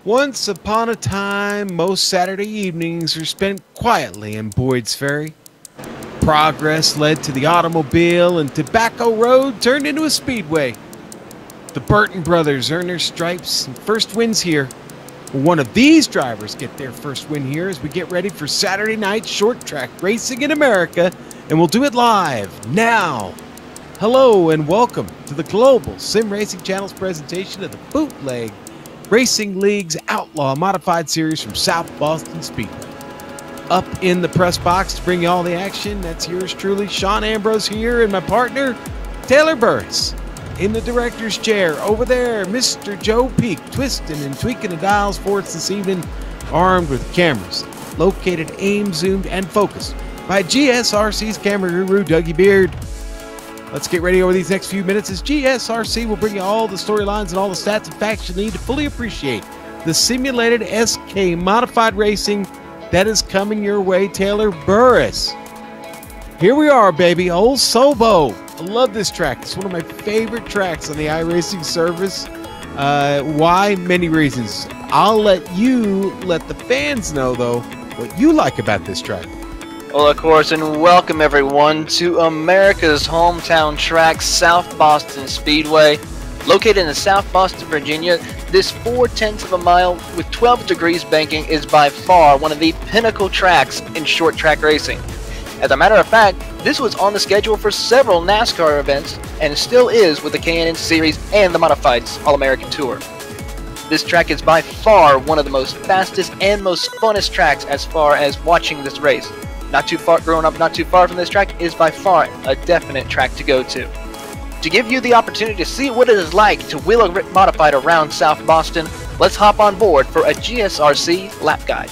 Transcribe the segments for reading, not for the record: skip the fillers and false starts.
Once upon a time, most Saturday evenings were spent quietly in Boyd's Ferry. Progress led to the automobile, and Tobacco Road turned into a speedway. The Burton brothers earned their stripes and first wins here. One of these drivers get their first win here as we get ready for Saturday night short track racing in America, and we'll do it live now. Hello and welcome to the Global SimRacing Channel's presentation of the Bootleg Racing League's Outlaw Modified Series from South Boston Speedway. Up in the press box to bring you all the action, that's yours truly, Sean Ambrose here, and my partner, Taylor Burris. In the director's chair, over there, Mr. Joe Peak, twisting and tweaking the dials for us this evening, armed with cameras, located, aimed, zoomed, and focused by GSRC's camera guru, Dougie Beard. Let's get ready over these next few minutes as GSRC will bring you all the storylines and all the stats and facts you need to fully appreciate the simulated SK modified racing that is coming your way. Taylor Burris. Here we are, baby. Old Sobo. I love this track. It's one of my favorite tracks on the iRacing service. Why? Many reasons. I'll let the fans know, though, what you like about this track. Well, of course, and welcome everyone to America's hometown track, South Boston Speedway. Located in South Boston, Virginia, this 0.4 of a mile with 12 degrees banking is by far one of the pinnacle tracks in short track racing. As a matter of fact, this was on the schedule for several NASCAR events and still is with the K&N Series and the Modifieds All-American Tour. This track is by far one of the most fastest and most funnest tracks as far as watching this race. Not too far, growing up not too far from this track is by far a definite track to go to. To give you the opportunity to see what it is like to wheel a modified around South Boston, let's hop on board for a GSRC lap guide.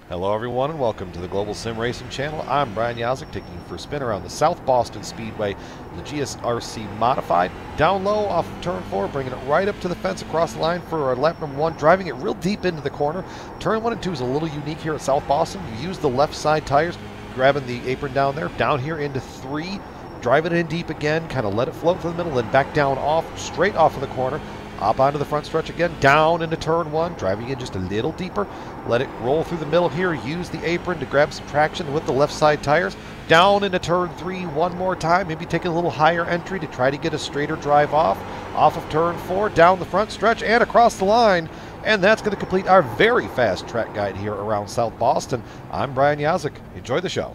Hello everyone and welcome to the Global SimRacing Channel. I'm Brian Yazik, taking you for a spin around the South Boston Speedway, the GSRC Modified. Down low off of turn 4, bringing it right up to the fence across the line for our lap number 1, driving it real deep into the corner. Turn 1 and 2 is a little unique here at South Boston. You use the left side tires, grabbing the apron down there, down here into 3, drive it in deep again, kind of let it float to the middle, then back down off, straight off of the corner. Up onto the front stretch again, down into turn 1, driving in just a little deeper. Let it roll through the middle here. Use the apron to grab some traction with the left side tires. Down into turn 3 one more time. Maybe take a little higher entry to try to get a straighter drive off. Off of turn 4, down the front stretch and across the line. And that's going to complete our very fast track guide here around South Boston. I'm Brian Yazik. Enjoy the show.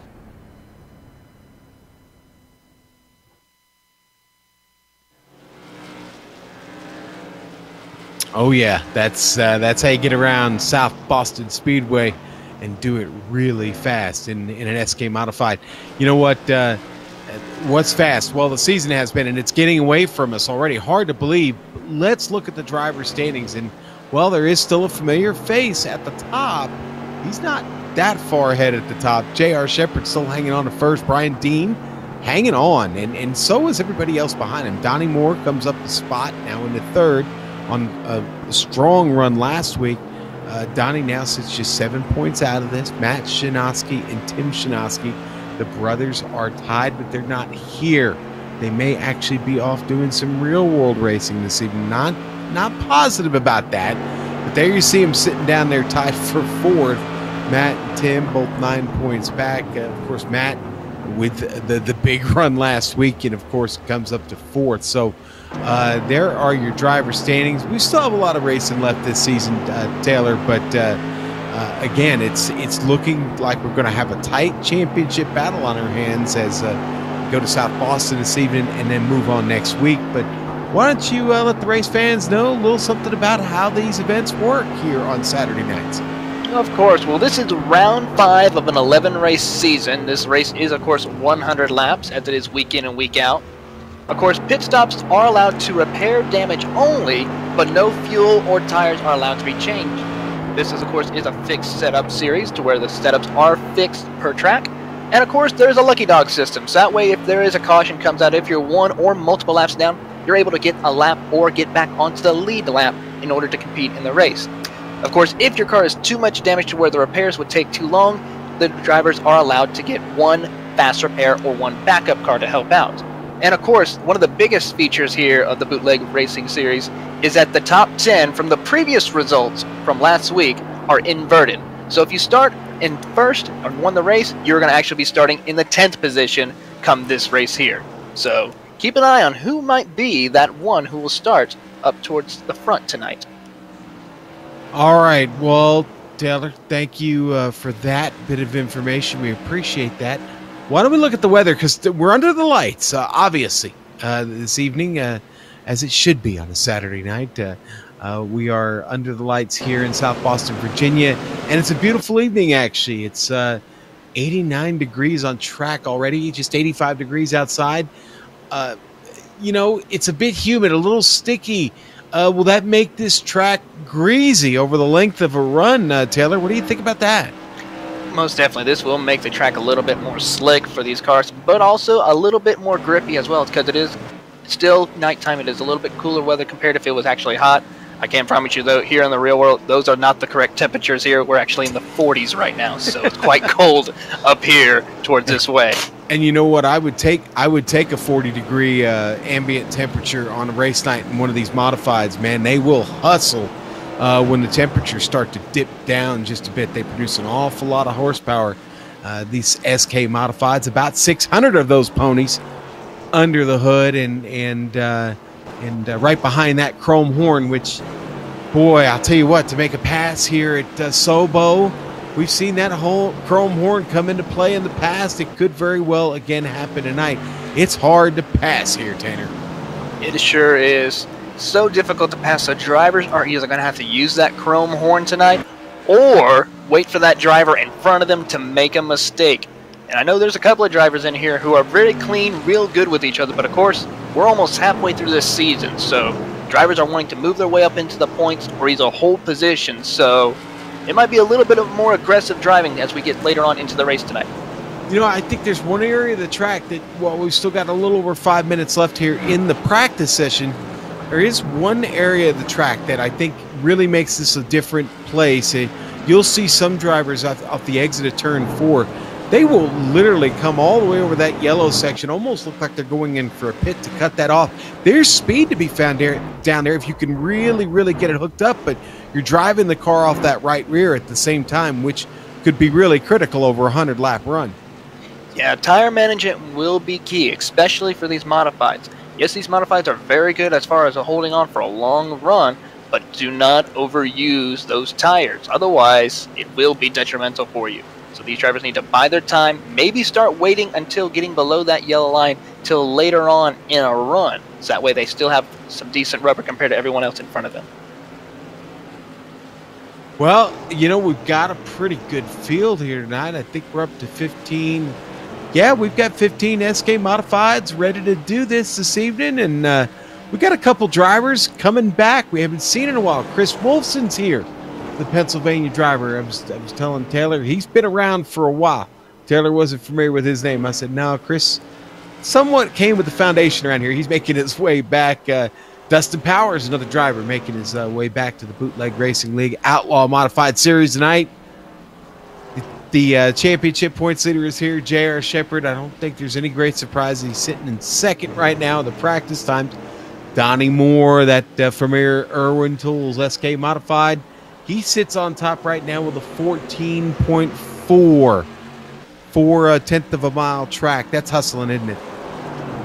Oh yeah, that's how you get around South Boston Speedway and do it really fast in an SK modified. You know what? What's fast? Well, the season has been, and it's getting away from us already. Hard to believe. Let's look at the driver standings, and well, there is still a familiar face at the top. He's not that far ahead at the top. J.R. Shepard still hanging on to first. Brian Dean hanging on, and so is everybody else behind him. Donnie Moore comes up the spot now into third. On a strong run last week, Donnie now sits just 7 points out of this. Matt Shinosky and Tim Shinosky, the brothers, are tied, but they're not here. They may actually be off doing some real-world racing this evening. Not positive about that, but there you see them sitting down there tied for fourth. Matt and Tim both 9 points back. Of course, Matt with the big run last week, and of course comes up to fourth. So there are your driver standings. We still have a lot of racing left this season, Taylor, but again, it's looking like we're going to have a tight championship battle on our hands as we go to South Boston this evening and then move on next week. But why don't you let the race fans know a little something about how these events work here on Saturday nights? Of course. Well, this is round 5 of an 11-race season. This race is, of course, 100 laps, as it is week in and week out. Of course, pit stops are allowed to repair damage only, but no fuel or tires are allowed to be changed. This, is, of course, is a fixed setup series to where the setups are fixed per track. And, of course, there's a lucky dog system, so that way if there is a caution comes out, if you're one or multiple laps down, you're able to get a lap or get back onto the lead lap in order to compete in the race. Of course, if your car is too much damage to where the repairs would take too long, the drivers are allowed to get one fast repair or one backup car to help out. And of course, one of the biggest features here of the Bootleg Racing Series is that the top 10 from the previous results from last week are inverted. So if you start in first and won the race, you're going to actually be starting in the 10th position come this race here. So keep an eye on who might be that one who will start up towards the front tonight. All right, well, Taylor, thank you for that bit of information. We appreciate that. Why don't we look at the weather, because we're under the lights, obviously, this evening, as it should be on a Saturday night. We are under the lights here in South Boston, Virginia, and it's a beautiful evening, actually. It's 89 degrees on track already, just 85 degrees outside. You know, it's a bit humid, a little sticky. Will that make this track greasy over the length of a run, Taylor? What do you think about that? Most definitely, this will make the track a little bit more slick for these cars, but also a little bit more grippy as well, because it is still nighttime. It is a little bit cooler weather compared if it was actually hot. I can't promise you, though, here in the real world, those are not the correct temperatures here. We're actually in the 40s right now, so it's quite cold up here towards this way. And you know what I would take? I would take a 40-degree ambient temperature on a race night in one of these modifieds, man. They will hustle when the temperatures start to dip down just a bit. They produce an awful lot of horsepower. These SK modifieds, about 600 of those ponies under the hood, and right behind that chrome horn, which, boy, I'll tell you what, to make a pass here at Sobo, we've seen that whole chrome horn come into play in the past. It could very well again happen tonight. It's hard to pass here, Tanner. It sure is. So difficult to pass, so drivers are either going to have to use that chrome horn tonight or wait for that driver in front of them to make a mistake. And I know there's a couple of drivers in here who are very clean, real good with each other, but of course, we're almost halfway through this season, so drivers are wanting to move their way up into the points or either hold positions, so it might be a little bit of more aggressive driving as we get later on into the race tonight. You know, I think there's one area of the track that, well, we've still got a little over 5 minutes left here in the practice session. There is one area of the track that I think really makes this a different place. You'll see some drivers off the exit of turn 4. They will literally come all the way over that yellow section, almost look like they're going in for a pit to cut that off. There's speed to be found down there if you can really, really get it hooked up, but you're driving the car off that right rear at the same time, which could be really critical over a 100-lap run. Yeah, tire management will be key, especially for these modifieds. Yes, these modifieds are very good as far as holding on for a long run, but do not overuse those tires. Otherwise, it will be detrimental for you. So these drivers need to buy their time, maybe start waiting until getting below that yellow line till later on in a run. So that way they still have some decent rubber compared to everyone else in front of them. Well, you know, we've got a pretty good field here tonight. I think we're up to 15. Yeah, we've got 15 SK Modifieds ready to do this evening, and we got a couple drivers coming back we haven't seen in a while. Chris Wolfson's here, the Pennsylvania driver. I was telling Taylor, he's been around for a while. Taylor wasn't familiar with his name. I said, no, Chris somewhat came with the foundation around here. He's making his way back. Dustin Powers, another driver, making his way back to the Bootleg Racing League Outlaw Modified Series tonight. The championship points leader is here, J.R. Shepard. I don't think there's any great surprise. He's sitting in second right now in the practice times. Donnie Moore, that Premier Irwin Tools SK Modified, he sits on top right now with a 14.4 for a tenth of a mile track. That's hustling, isn't it?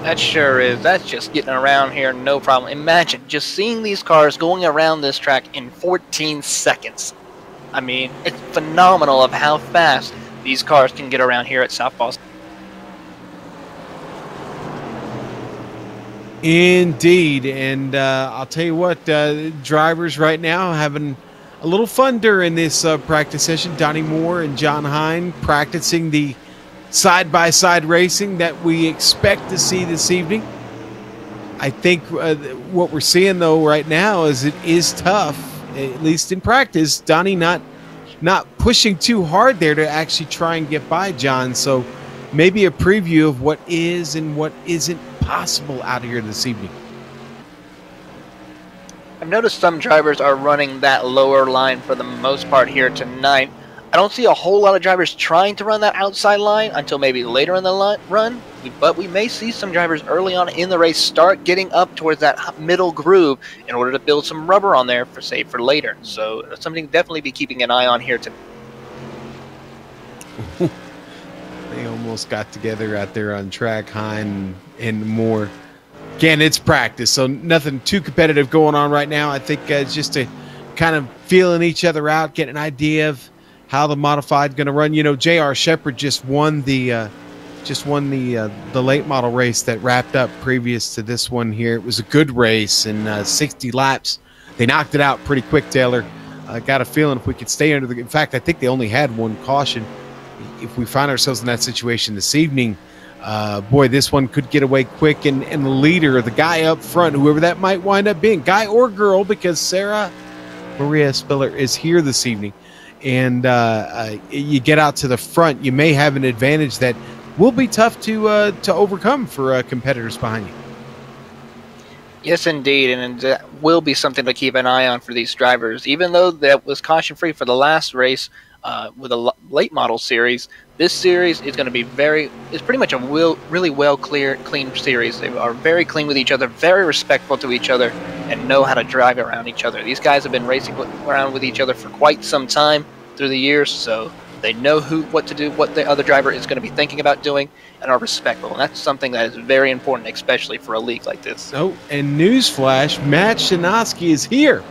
That sure is. That's just getting around here, no problem. Imagine just seeing these cars going around this track in 14 seconds. I mean, it's phenomenal of how fast these cars can get around here at South Boston. Indeed, and I'll tell you what, drivers right now having a little fun during this practice session. Donnie Moore and John Hine practicing the side-by-side racing that we expect to see this evening. I think what we're seeing, though, right now is it is tough, at least in practice. Donnie not pushing too hard there to actually try and get by John, so maybe a preview of what is and what isn't possible out here this evening. I've noticed some drivers are running that lower line for the most part here tonight. I don't see a whole lot of drivers trying to run that outside line until maybe later in the run, but we may see some drivers early on in the race start getting up towards that middle groove in order to build some rubber on there for, say, for later. So that's something to definitely be keeping an eye on here tonight. They almost got together out there on track, Hine and Moore. Again, it's practice, so nothing too competitive going on right now. I think it's just a kind of feeling each other out, getting an idea of how the modified going to run. You know, J.R. Shepard just won the late model race that wrapped up previous to this one here. It was a good race in 60 laps. They knocked it out pretty quick, Taylor. I got a feeling if we could stay under the... In fact, I think they only had one caution. If we find ourselves in that situation this evening, boy, this one could get away quick. And the leader, the guy up front, whoever that might wind up being, guy or girl, because Sarah Maria Spiller is here this evening, and you get out to the front, you may have an advantage that will be tough to overcome for competitors behind you. Yes, indeed, and that will be something to keep an eye on for these drivers. Even though that was caution-free for the last race with a late model series, this series is going to be it's pretty much a really clean series. They are very clean with each other, very respectful to each other, and know how to drive around each other. These guys have been racing around with each other for quite some time through the years, so they know what to do, what the other driver is going to be thinking about doing, and are respectful. And that's something that is very important, especially for a league like this. Oh, and newsflash, Matt Shanoski is here.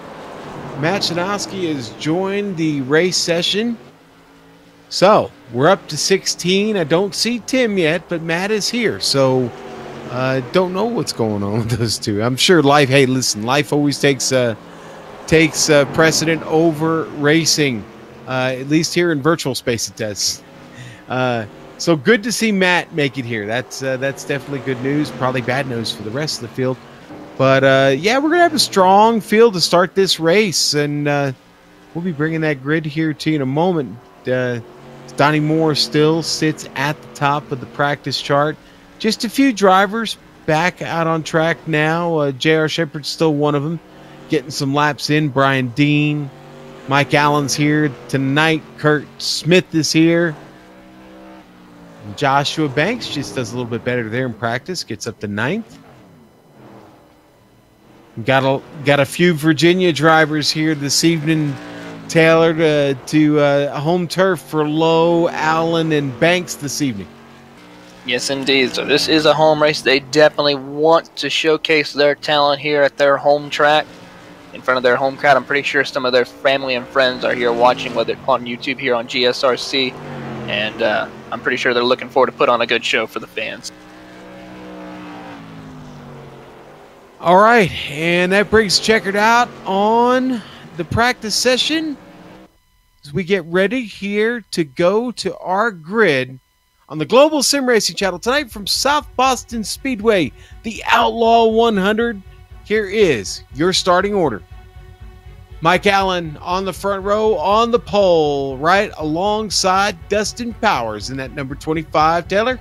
Matt Shanoski has joined the race session. So, we're up to 16. I don't see Tim yet, but Matt is here. So, don't know what's going on with those two. I'm sure life, hey, listen, life always takes precedent over racing. At least here in virtual space it does. So good to see Matt make it here. That's definitely good news. Probably bad news for the rest of the field. But, yeah, we're going to have a strong field to start this race. And we'll be bringing that grid here to you in a moment. Donnie Moore still sits at the top of the practice chart. Just a few drivers back out on track now. J.R. Shepard's still one of them, getting some laps in. Brian Dean, Mike Allen's here tonight. Kurt Smith is here. And Joshua Banks just does a little bit better there in practice, gets up to 9th. Got a few Virginia drivers here this evening, Taylor, to home turf for Lowe, Allen, and Banks this evening. Yes, indeed. So this is a home race. They definitely want to showcase their talent here at their home track in front of their home crowd. I'm pretty sure some of their family and friends are here watching, whether on YouTube here on GSRC, and I'm pretty sure they're looking forward to put on a good show for the fans. All right, and that brings Checkered out on the practice session as we get ready here to go to our grid on the Global SimRacing Channel tonight from South Boston Speedway, the Outlaw 100. Here is your starting order. Mike Allen on the front row, on the pole, right alongside Dustin Powers in that number 25, Taylor.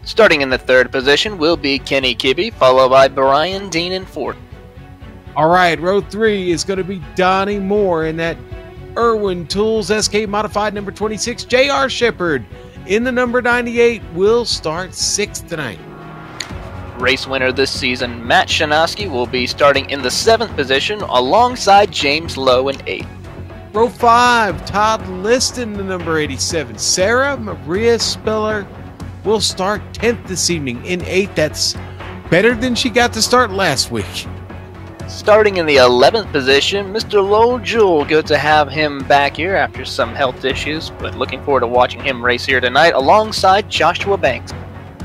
Starting in the third position will be Kenny Kibbe, followed by Brian Dean in fourth. All right, row 3 is going to be Donnie Moore in that Irwin Tools SK Modified number 26. J.R. Shepard in the number 98 will start 6th tonight. Race winner this season, Matt Shanoski, will be starting in the 7th position alongside James Lowe in 8th. Row 5, Todd Liston, the number 87. Sarah Maria Spiller will start 10th this evening in 8th. That's better than she got to start last week. Starting in the 11th position, Mr. Lowell Jewell. Good to have him back here after some health issues, but looking forward to watching him race here tonight alongside Joshua Banks.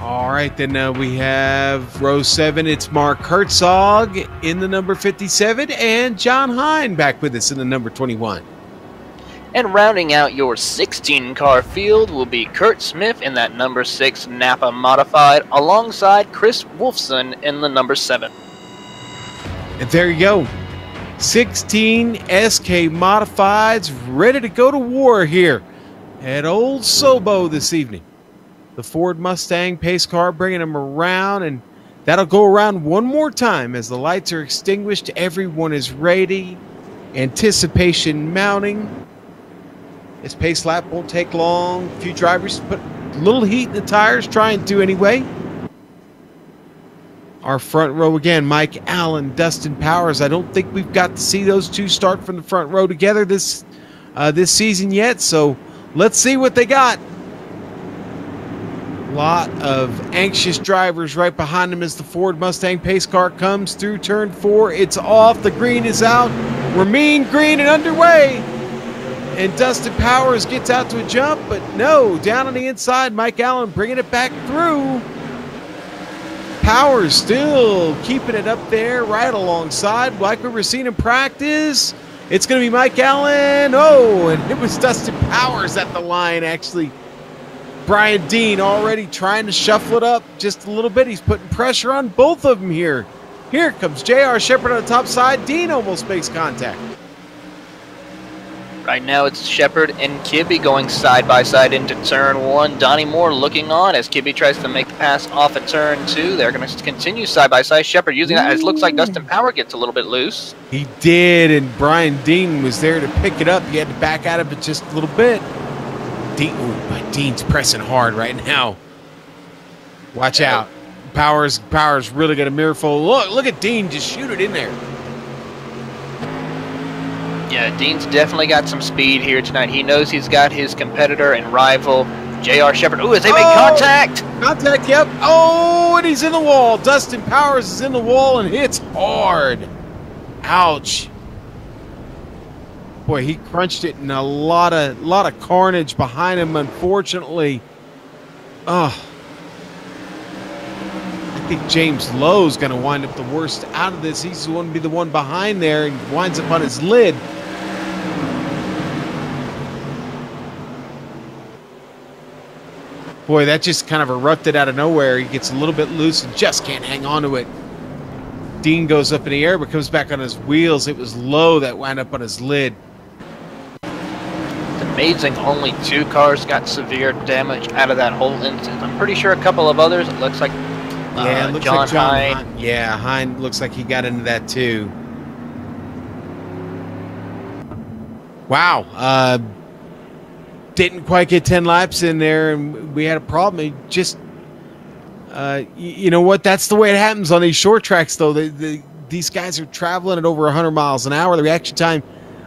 All right, then we have row 7. It's Mark Herzog in the number 57 and John Hine back with us in the number 21. And rounding out your 16-car field will be Kurt Smith in that number 6 Napa Modified alongside Chris Wolfson in the number 7. And there you go. 16 SK Modifieds ready to go to war here at Old Sobo this evening. The Ford Mustang pace car bringing them around, and That'll go around one more time as the lights are extinguished. Everyone is ready. Anticipation mounting. This pace lap won't take long. A few drivers put a little heat in the tires, trying to anyway. Our front row again, Mike Allen, Dustin Powers. I don't think we've got to see those two start from the front row together this season yet, so let's see what they got. Lot of anxious drivers right behind him as the Ford Mustang pace car comes through turn 4. It's off. The green is out. We're mean green and underway. And Dustin Powers gets out to a jump, but no, down on the inside, Mike Allen bringing it back through. Powers still keeping it up there right alongside like we were seeing in practice. It's going to be Mike Allen. Oh, and it was Dustin Powers at the line, actually. Brian Dean already trying to shuffle it up just a little bit. He's putting pressure on both of them here. Here comes J.R. Shepard on the top side. Dean almost makes contact. Right now it's Shepard and Kibbe going side by side into turn 1. Donnie Moore looking on as Kibbe tries to make the pass off at turn 2. They're going to continue side by side. Shepard using that. It looks like Dustin Power gets a little bit loose. He did, and Brian Dean was there to pick it up. He had to back out of it just a little bit. Dean's pressing hard right now. Watch out. Powers really got a mirror full. Look at Dean just shoot it in there. Yeah, Dean's definitely got some speed here tonight. He knows he's got his competitor and rival, J.R. Shepard. Ooh, as they make contact! Contact, yep. Oh, and he's in the wall. Dustin Powers is in the wall and hits hard. Ouch. Boy, he crunched it, and a lot of carnage behind him, unfortunately. Oh. I think James Lowe's going to wind up the worst out of this. He's going to be the one behind there and winds up on his lid. Boy, that just kind of erupted out of nowhere. He gets a little bit loose and just can't hang on to it. Dean goes up in the air but comes back on his wheels. It was Lowe that wound up on his lid. Amazing, only 2 cars got severe damage out of that whole incident. I'm pretty sure a couple of others, it looks like it looks John like Hine. Yeah, Hine looks like he got into that too. Wow. Didn't quite get 10 laps in there, and we had a problem. It just, you know what? That's the way it happens on these short tracks, though. These guys are traveling at over 100 miles an hour. The reaction time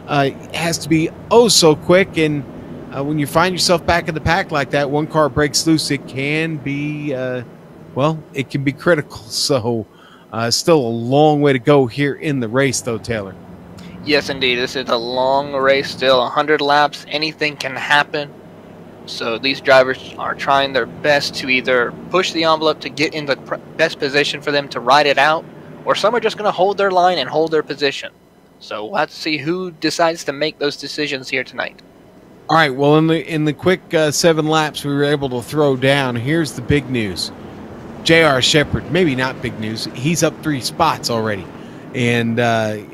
has to be oh so quick, and when you find yourself back in the pack like that, one car breaks loose, it can be, well, it can be critical. So still a long way to go here in the race, though, Taylor. Yes, indeed. This is a long race still. 100 laps, anything can happen. So these drivers are trying their best to either push the envelope to get in the best position for them to ride it out, or some are just going to hold their line and hold their position. So we'll have to see who decides to make those decisions here tonight. All right, well, in the quick 7 laps we were able to throw down, here's the big news. J.R. Shepard, maybe not big news, he's up 3 spots already. And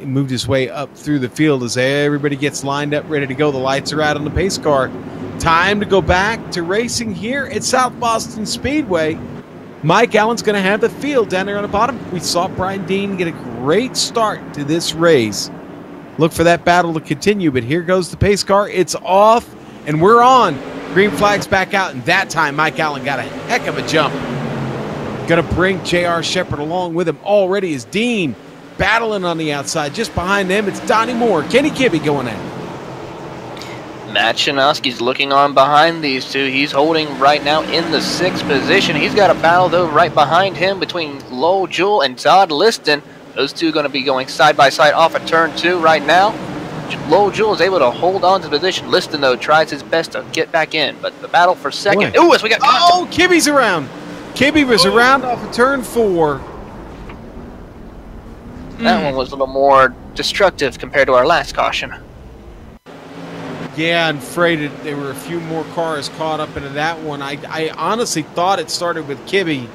moved his way up through the field as everybody gets lined up, ready to go. The lights are out on the pace car. Time to go back to racing here at South Boston Speedway. Mike Allen's going to have the field down there on the bottom. We saw Brian Dean get a great start to this race. Look for that battle to continue, but here goes the pace car. It's off, and we're on. Green flag's back out, and that time Mike Allen got a heck of a jump. Going to bring J.R. Shepard along with him. Already is Dean battling on the outside. Just behind them, it's Donnie Moore. Kenny Kibbe going at it. Matt Chinoski's looking on behind these two. He's holding right now in the 6th position. He's got a battle, though, right behind him between Lowell Jewell and Todd Liston. Those two going to be going side by side off of turn 2 right now. Lowell Jewell is able to hold on to the position. Liston, though, tries his best to get back in. But the battle for second. Ooh, as we got contact. Oh, Kibbe's around. Kibbe was around off of turn 4. That one was a little more destructive compared to our last caution. Yeah, I'm afraid there were a few more cars caught up into that one. I honestly thought it started with Kibbe.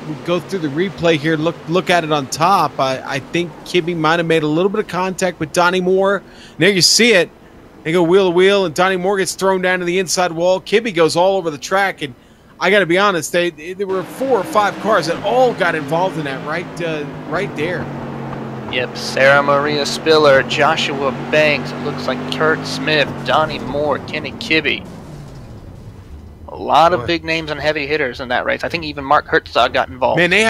We go through the replay here, look at it on top. I think Kibbe might have made a little bit of contact with Donnie Moore. There you see it. They go wheel to wheel, and Donnie Moore gets thrown down to the inside wall. Kibbe goes all over the track, and I got to be honest, there were 4 or 5 cars that all got involved in that right there. Yep, Sarah Maria Spiller, Joshua Banks, it looks like Kurt Smith, Donnie Moore, Kenny Kibbe. A lot of big names and heavy hitters in that race. I think even Mark Herzog got involved. Man, they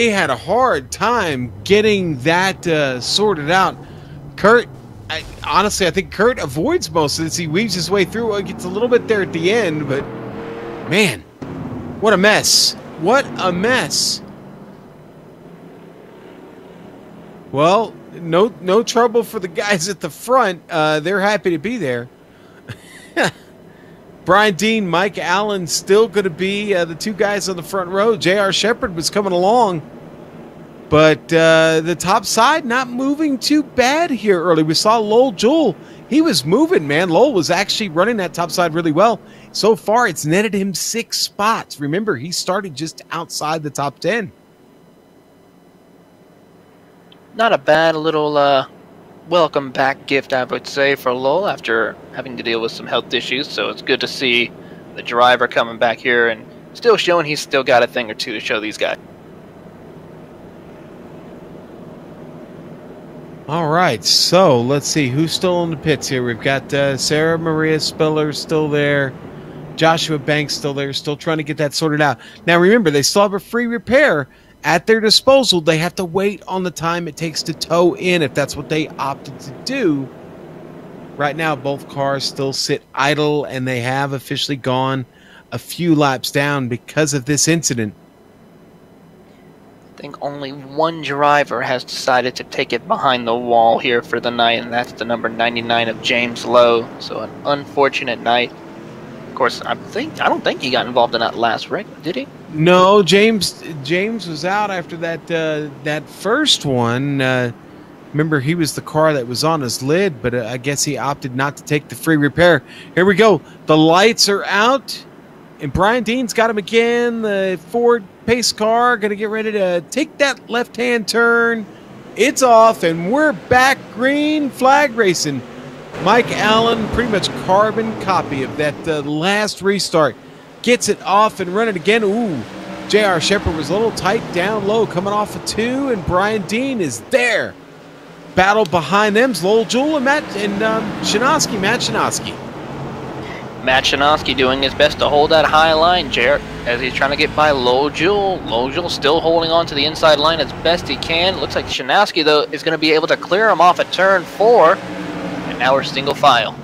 had a hard time getting that sorted out. Kurt, honestly, I think Kurt avoids most of this. He weaves his way through. It gets a little bit there at the end, but man, what a mess. What a mess. Well, no trouble for the guys at the front. They're happy to be there. Brian Dean, Mike Allen still going to be the 2 guys on the front row. J.R. Shepard was coming along, but the top side not moving too bad here early. We saw Lowell Jewell. He was moving, man. Lowell was actually running that top side really well. So far, it's netted him 6 spots. Remember, he started just outside the top 10. Not a bad little welcome back gift, I would say, for Lowell after having to deal with some health issues. So it's good to see the driver coming back here and still showing he's still got a thing or two to show these guys. All right, so let's see who's still in the pits here. We've got Sarah Maria Spiller still there, Joshua Banks still there, still trying to get that sorted out. Now remember, they still have a free repair at their disposal. They have to wait on the time it takes to tow in if that's what they opted to do. Right now, both cars still sit idle, and they have officially gone a few laps down because of this incident. I think only one driver has decided to take it behind the wall here for the night, and that's the number 99 of James Lowe. So an unfortunate night. Of course, I don't think he got involved in that last wreck, did he? No, James was out after that first one. Remember, he was the car that was on his lid, but I guess he opted not to take the free repair. Here we go. The lights are out, and Brian Dean's got him again. The Ford pace car going to get ready to take that left-hand turn. It's off, and we're back green flag racing. Mike Allen, pretty much carbon copy of that last restart. Gets it off and running again. Ooh, J.R. Shepard was a little tight down low coming off of 2, and Brian Dean is there. Battle behind them's Lowell Jewell and Matt Shinoski. Matt Shinoski doing his best to hold that high line, Jarrett, as he's trying to get by Lowell Jewell. Lowell Jewell still holding on to the inside line as best he can. Looks like Shinoski, though, is going to be able to clear him off at turn 4. And now we're single file.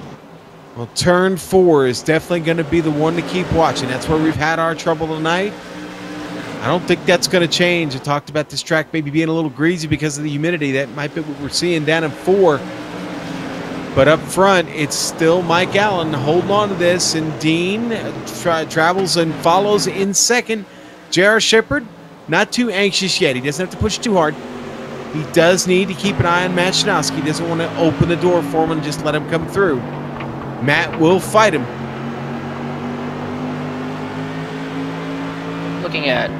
Well, turn 4 is definitely going to be the one to keep watching. That's where we've had our trouble tonight. I don't think that's going to change. I talked about this track maybe being a little greasy because of the humidity. That might be what we're seeing down in 4. But up front, it's still Mike Allen holding on to this, and Dean travels and follows in second. J.R. Shepard, not too anxious yet. He doesn't have to push too hard. He does need to keep an eye on Matt Shinoski. He doesn't want to open the door for him and just let him come through. Matt will fight him. Looking at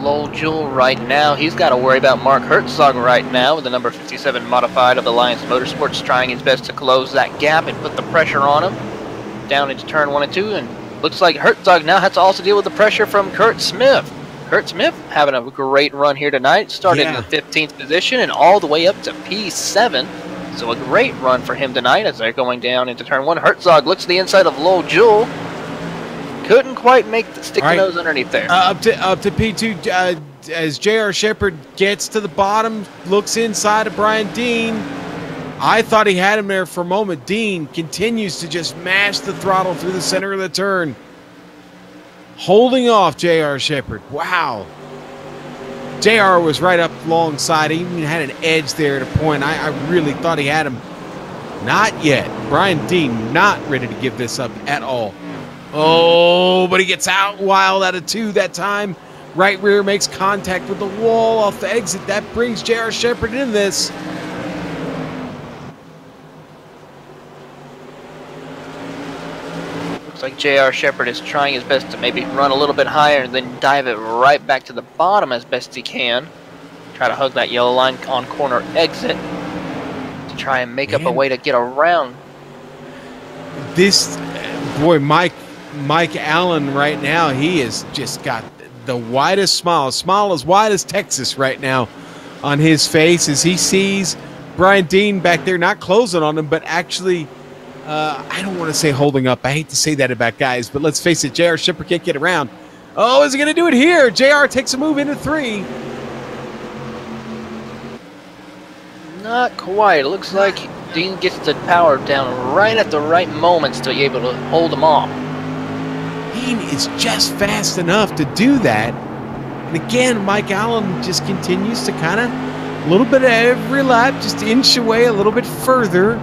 Lowell Jewell right now, he's got to worry about Mark Herzog right now with the number 57 modified of Alliance Motorsports, trying his best to close that gap and put the pressure on him down into turn 1 and 2. And looks like Herzog now has to also deal with the pressure from Kurt Smith. Kurt Smith having a great run here tonight. Started in the 15th position and all the way up to P7. So a great run for him tonight as they're going down into turn 1. Herzog looks to the inside of Lowell Jewell. Couldn't quite make the sticky nose underneath there. Up to P2 as J.R. Shepard gets to the bottom, looks inside of Brian Dean. I thought he had him there for a moment. Dean continues to just mash the throttle through the center of the turn, holding off J.R. Shepard. Wow. J.R. was right up alongside. He even had an edge there at a point. I really thought he had him. Not yet. Brian Dean not ready to give this up at all. Oh, but he gets out wild out of 2 that time. Right rear makes contact with the wall off the exit. That brings J.R. Shepard in this. Looks like J.R. Shepard is trying his best to maybe run a little bit higher and then dive it right back to the bottom as best he can. Try to hug that yellow line on corner exit to try and make up a way to get around. this boy, Mike Allen right now, he has just got the widest smile as wide as Texas right now on his face as he sees Brian Dean back there, not closing on him, but actually, I don't want to say holding up. I hate to say that about guys, but let's face it, JR Shepard can't get around. Oh, is he going to do it here? JR takes a move into 3. Not quite. It looks like Dean gets the power down right at the right moments to be able to hold him off. Dean is just fast enough to do that. And again, Mike Allen just continues to kind of, a little bit of every lap, just inch away a little bit further.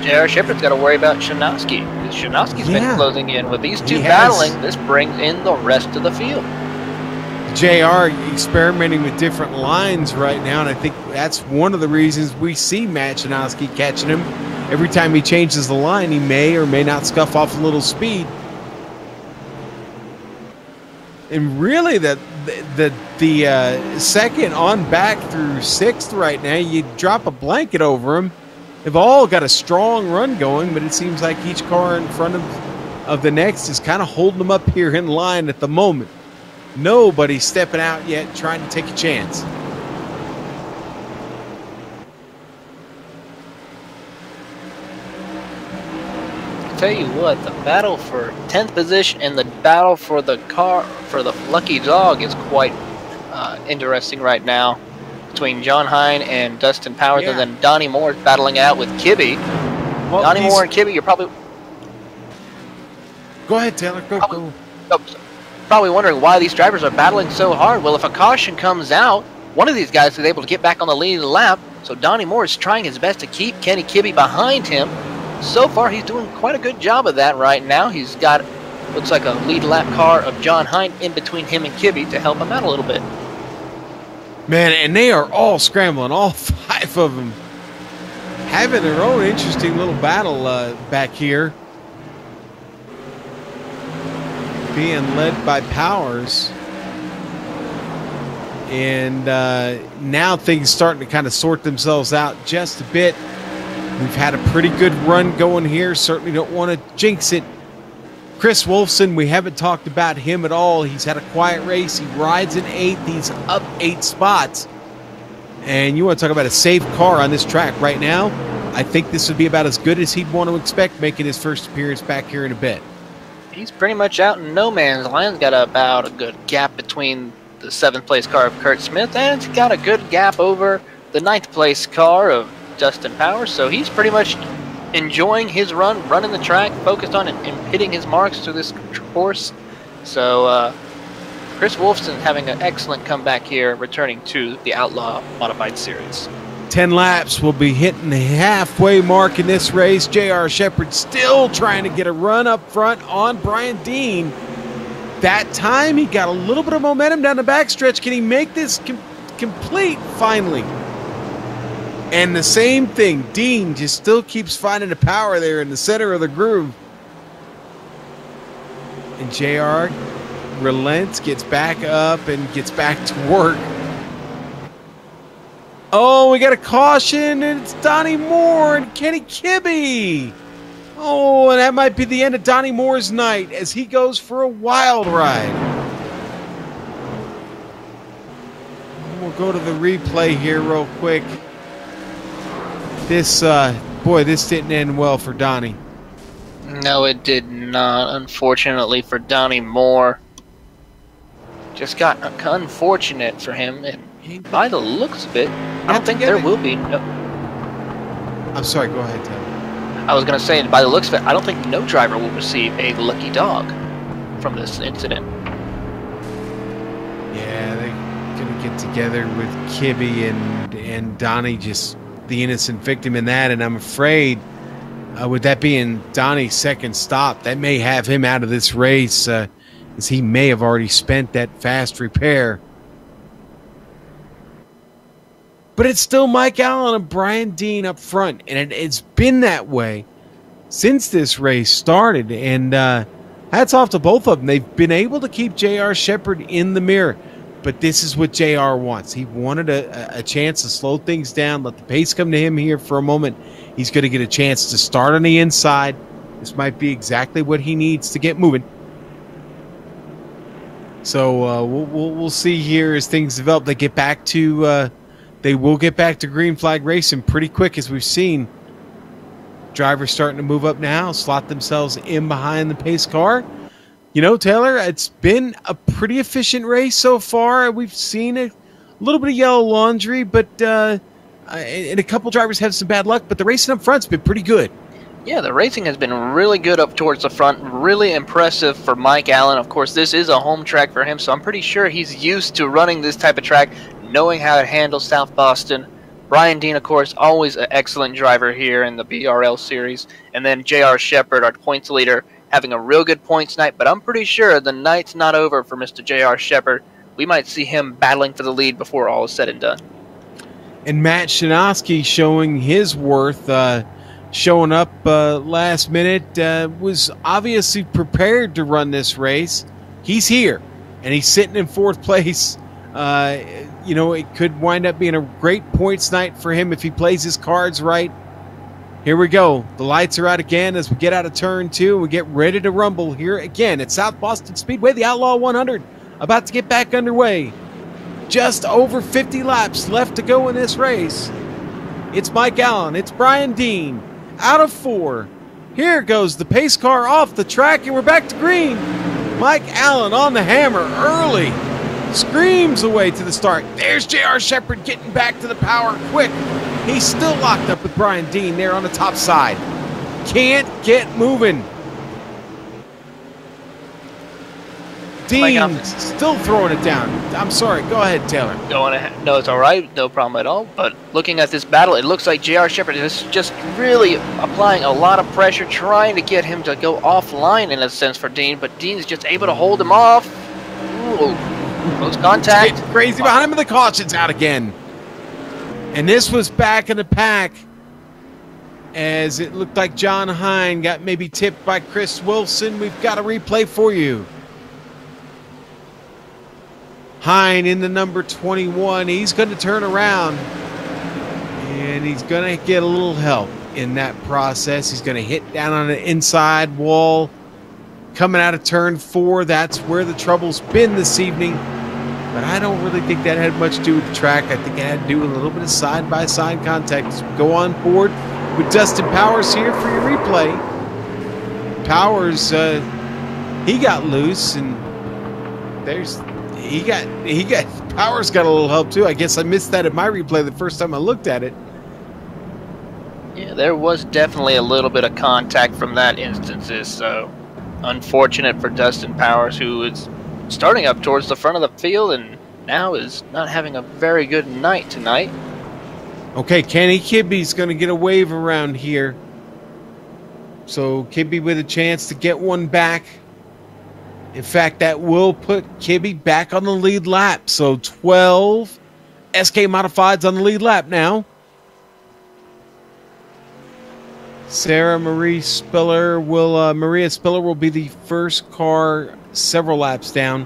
JR Shepard's got to worry about Shanowski. Shanowski's been closing in. With these two battling, this brings in the rest of the field. JR experimenting with different lines right now, and I think that's one of the reasons we see Matt Shanowski catching him. Every time he changes the line, he may or may not scuff off a little speed. And really, the second on back through 6th right now, you drop a blanket over them. They've all got a strong run going, but it seems like each car in front of the next is kind of holding them up here in line at the moment. Nobody's stepping out yet, trying to take a chance. Tell you what, the battle for 10th position and the battle for the car for the lucky dog is quite interesting right now between John Hine and Dustin Powers, and then Donnie Moore battling out with Kibbe. Well, Donnie Moore and Kibbe, you're probably... Go ahead, Taylor. Go. Probably wondering why these drivers are battling so hard. Well, if a caution comes out, one of these guys is able to get back on the leading lap, so Donnie Moore is trying his best to keep Kenny Kibbe behind him. So far, he's doing quite a good job of that right now. He's got, looks like a lead lap car of John Hine in between him and Kibbe to help him out a little bit. Man, and they are all scrambling, all 5 of them. Having their own interesting little battle back here. Being led by Powers. And now things starting to kind of sort themselves out just a bit. We've had a pretty good run going here. Certainly don't want to jinx it. Chris Wolfson, we haven't talked about him at all. He's had a quiet race. He rides in 8th. He's up 8 spots. And you want to talk about a safe car on this track right now? I think this would be about as good as he'd want to expect making his first appearance back here in a bit. He's pretty much out in no man's land. Got about a good gap between the 7th place car of Kurt Smith, and he's got a good gap over the 9th place car of Dustin Powers. So he's pretty much enjoying his run, running the track, focused on and hitting his marks through this course. So Chris Wolfson having an excellent comeback here, returning to the Outlaw Modified Series. 10 laps will be hitting the halfway mark in this race. JR Shepard still trying to get a run up front on Brian Dean. That time he got a little bit of momentum down the backstretch. Can he make this complete finally? And the same thing, Dean just still keeps finding the power there in the center of the groove. And JR relents, gets back up, and gets back to work. Oh, we got a caution, and it's Donnie Moore and Kenny Kibbe. Oh, and that might be the end of Donnie Moore's night as he goes for a wild ride. We'll go to the replay here real quick. This, boy, this didn't end well for Donnie. No, it did not, unfortunately, for Donnie Moore. Just got unfortunate for him, and by the looks of it, I don't think there will be no... I'm sorry, go ahead, Tim. I was going to say, by the looks of it, I don't think no driver will receive a lucky dog from this incident. Yeah, they're going to get together with Kibbe and Donnie, just the innocent victim in that, and I'm afraid with that being Donnie's second stop, that may have him out of this race, as he may have already spent that fast repair. But it's still Mike Allen and Brian Dean up front, and it's been that way since this race started, and hats off to both of them. They've been able to keep JR Shepard in the mirror. but this is what JR wants. He wanted a chance to slow things down, let the pace come to him here for a moment. He's going to get a chance to start on the inside. This might be exactly what he needs to get moving. So we'll see here as things develop. They get back to they will get back to green flag racing pretty quick, as we've seen. Drivers starting to move up now, slot themselves in behind the pace car. You know, Taylor, it's been a pretty efficient race so far. We've seen a little bit of yellow laundry, but and a couple drivers had some bad luck, but the racing up front's been pretty good. Yeah, the racing has been really good up towards the front. Really impressive for Mike Allen. Of course, this is a home track for him, so I'm pretty sure he's used to running this type of track, knowing how it handles South Boston. Brian Dean, of course, always an excellent driver here in the BRL series. And then J.R. Shepard, our points leader, having a real good points night. But I'm pretty sure the night's not over for Mr. J.R. Shepard. We might see him battling for the lead before all is said and done. And Matt Shinosky showing his worth, showing up last minute, was obviously prepared to run this race. He's here, and he's sitting in fourth place. You know, it could wind up being a great points night for him if he plays his cards right. Here we go. The lights are out again as we get out of turn 2. We get ready to rumble here again at South Boston Speedway. The Outlaw 100 about to get back underway. Just over 50 laps left to go in this race. It's Mike Allen. It's Brian Dean. Out of 4. Here goes the pace car off the track, and we're back to green. Mike Allen on the hammer early. Screams away to the start. There's J.R. Shepard getting back to the power quick. He's still locked up with Brian Dean there on the top side. Can't get moving. Dean still throwing it down. I'm sorry. Go ahead, Taylor. No, it's all right. No problem at all. But looking at this battle, it looks like J.R. Shepard is just really applying a lot of pressure, trying to get him to go offline in a sense for Dean. But Dean's just able to hold him off. Ooh. Close contact. It's crazy behind him, and the caution's out again. And this was back in the pack, as it looked like John Hine got maybe tipped by Chris Wilson. We've got a replay for you. Hine in the number 21. He's going to turn around, and he's going to get a little help in that process. He's going to hit down on the inside wall. Coming out of turn 4, that's where the trouble's been this evening. But I don't really think that had much to do with the track. I think it had to do with a little bit of side-by-side contact. As we go on board with Dustin Powers here for your replay. Powers, he got loose, and Powers got a little help too. I guess I missed that in my replay the first time I looked at it. Yeah, there was definitely a little bit of contact from that instances, so unfortunate for Dustin Powers, who is starting up towards the front of the field and now is not having a very good night tonight. Okay, Kenny Kibbe's going to get a wave around here. So Kibbe with a chance to get one back. In fact, that will put Kibbe back on the lead lap. So 12 SK Modifieds on the lead lap now. Maria Spiller will be the first car several laps down.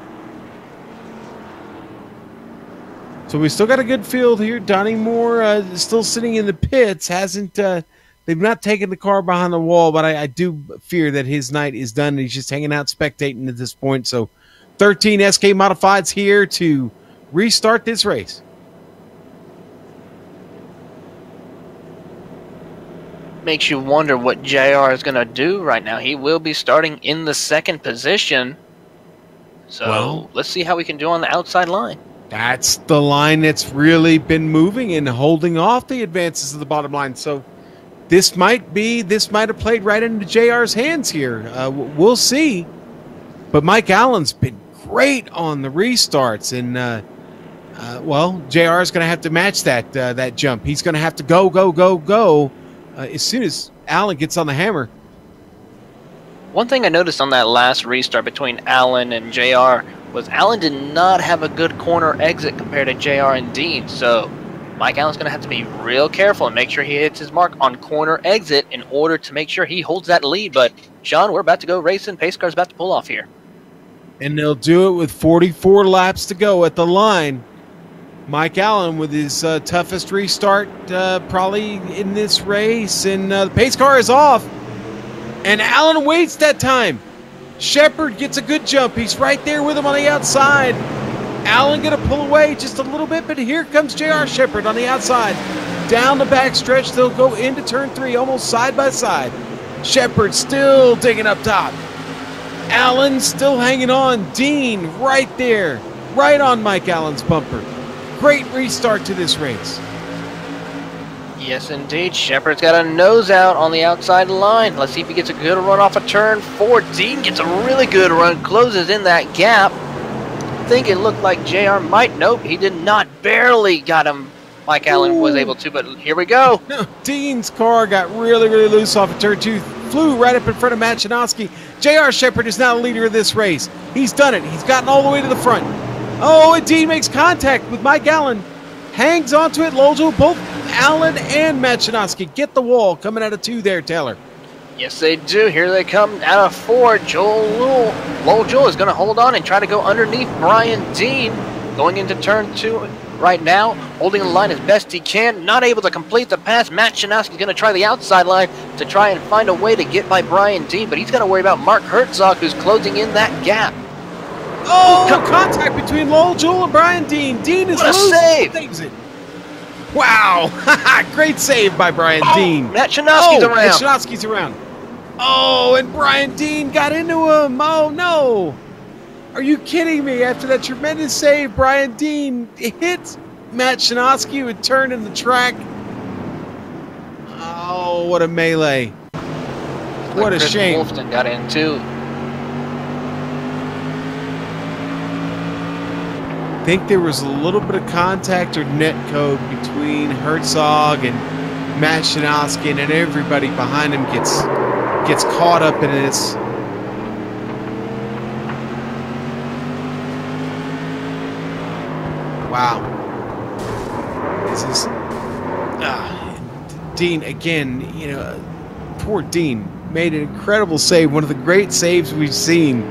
So we still got a good field here. Donnie Moore is still sitting in the pits. They've not taken the car behind the wall, but I do fear that his night is done and he's just hanging out spectating at this point. So 13 SK Modifieds here to restart this race. Makes you wonder what JR is going to do right now. He will be starting in the second position. So let's see how we can do on the outside line. That's the line that's really been moving and holding off the advances of the bottom line. So this might have played right into JR's hands here. We'll see. But Mike Allen's been great on the restarts, and JR is going to have to match that jump. He's going to have to go. As soon as Allen gets on the hammer. One thing I noticed on that last restart between Allen and JR was Allen did not have a good corner exit compared to JR and Dean. So Mike Allen's going to have to be real careful and make sure he hits his mark on corner exit in order to make sure he holds that lead. But, Sean, we're about to go racing. Pace car's about to pull off here. And they'll do it with 44 laps to go at the line. Mike Allen with his toughest restart probably in this race. And the pace car is off. And Allen waits that time. Shepard gets a good jump. He's right there with him on the outside. Allen going to pull away just a little bit, but here comes JR Shepard on the outside. Down the back stretch, they'll go into turn 3, almost side by side. Shepard still digging up top. Allen still hanging on. Dean right there, right on Mike Allen's bumper. Great restart to this race. Yes, indeed. Shepard's got a nose out on the outside line. Let's see if he gets a good run off of turn 4. Dean gets a really good run, closes in that gap. I think it looked like JR might. Nope, he did not. Barely got him. Mike Allen was able to, but here we go. No, Dean's car got really, really loose off of turn 2. Flew right up in front of Matt Chinaski. JR Shepard is now the leader of this race. He's done it. He's gotten all the way to the front. Oh, and Dean makes contact with Mike Allen. Hangs onto it. Lowell, both Allen and Matt Chinaski get the wall coming out of 2 there, Taylor. Yes, they do. Here they come out of 4. Lowell Jewell is going to hold on and try to go underneath Brian Dean. Going into turn 2 right now, holding the line as best he can. Not able to complete the pass. Matt Chinaski is going to try the outside line to try and find a way to get by Brian Dean, but he's going to worry about Mark Herzog, who's closing in that gap. Oh, contact between Lowell Jewell and Brian Dean. Dean is loose. Save. Saves it. Wow. Great save by Brian Dean. Matt Chinaski's around. And Chinaski's around. Oh, and Brian Dean got into him. Oh, no. Are you kidding me? After that tremendous save, Brian Dean hits Matt Chinaski, who had turned in the track. Oh, what a melee. What a shame. Wolfton got in, too. I think there was a little bit of contact or net code between Herzog and Matt Chinaski, and then everybody behind him gets caught up in this. Wow. This is Dean again, you know, poor Dean made an incredible save, one of the great saves we've seen.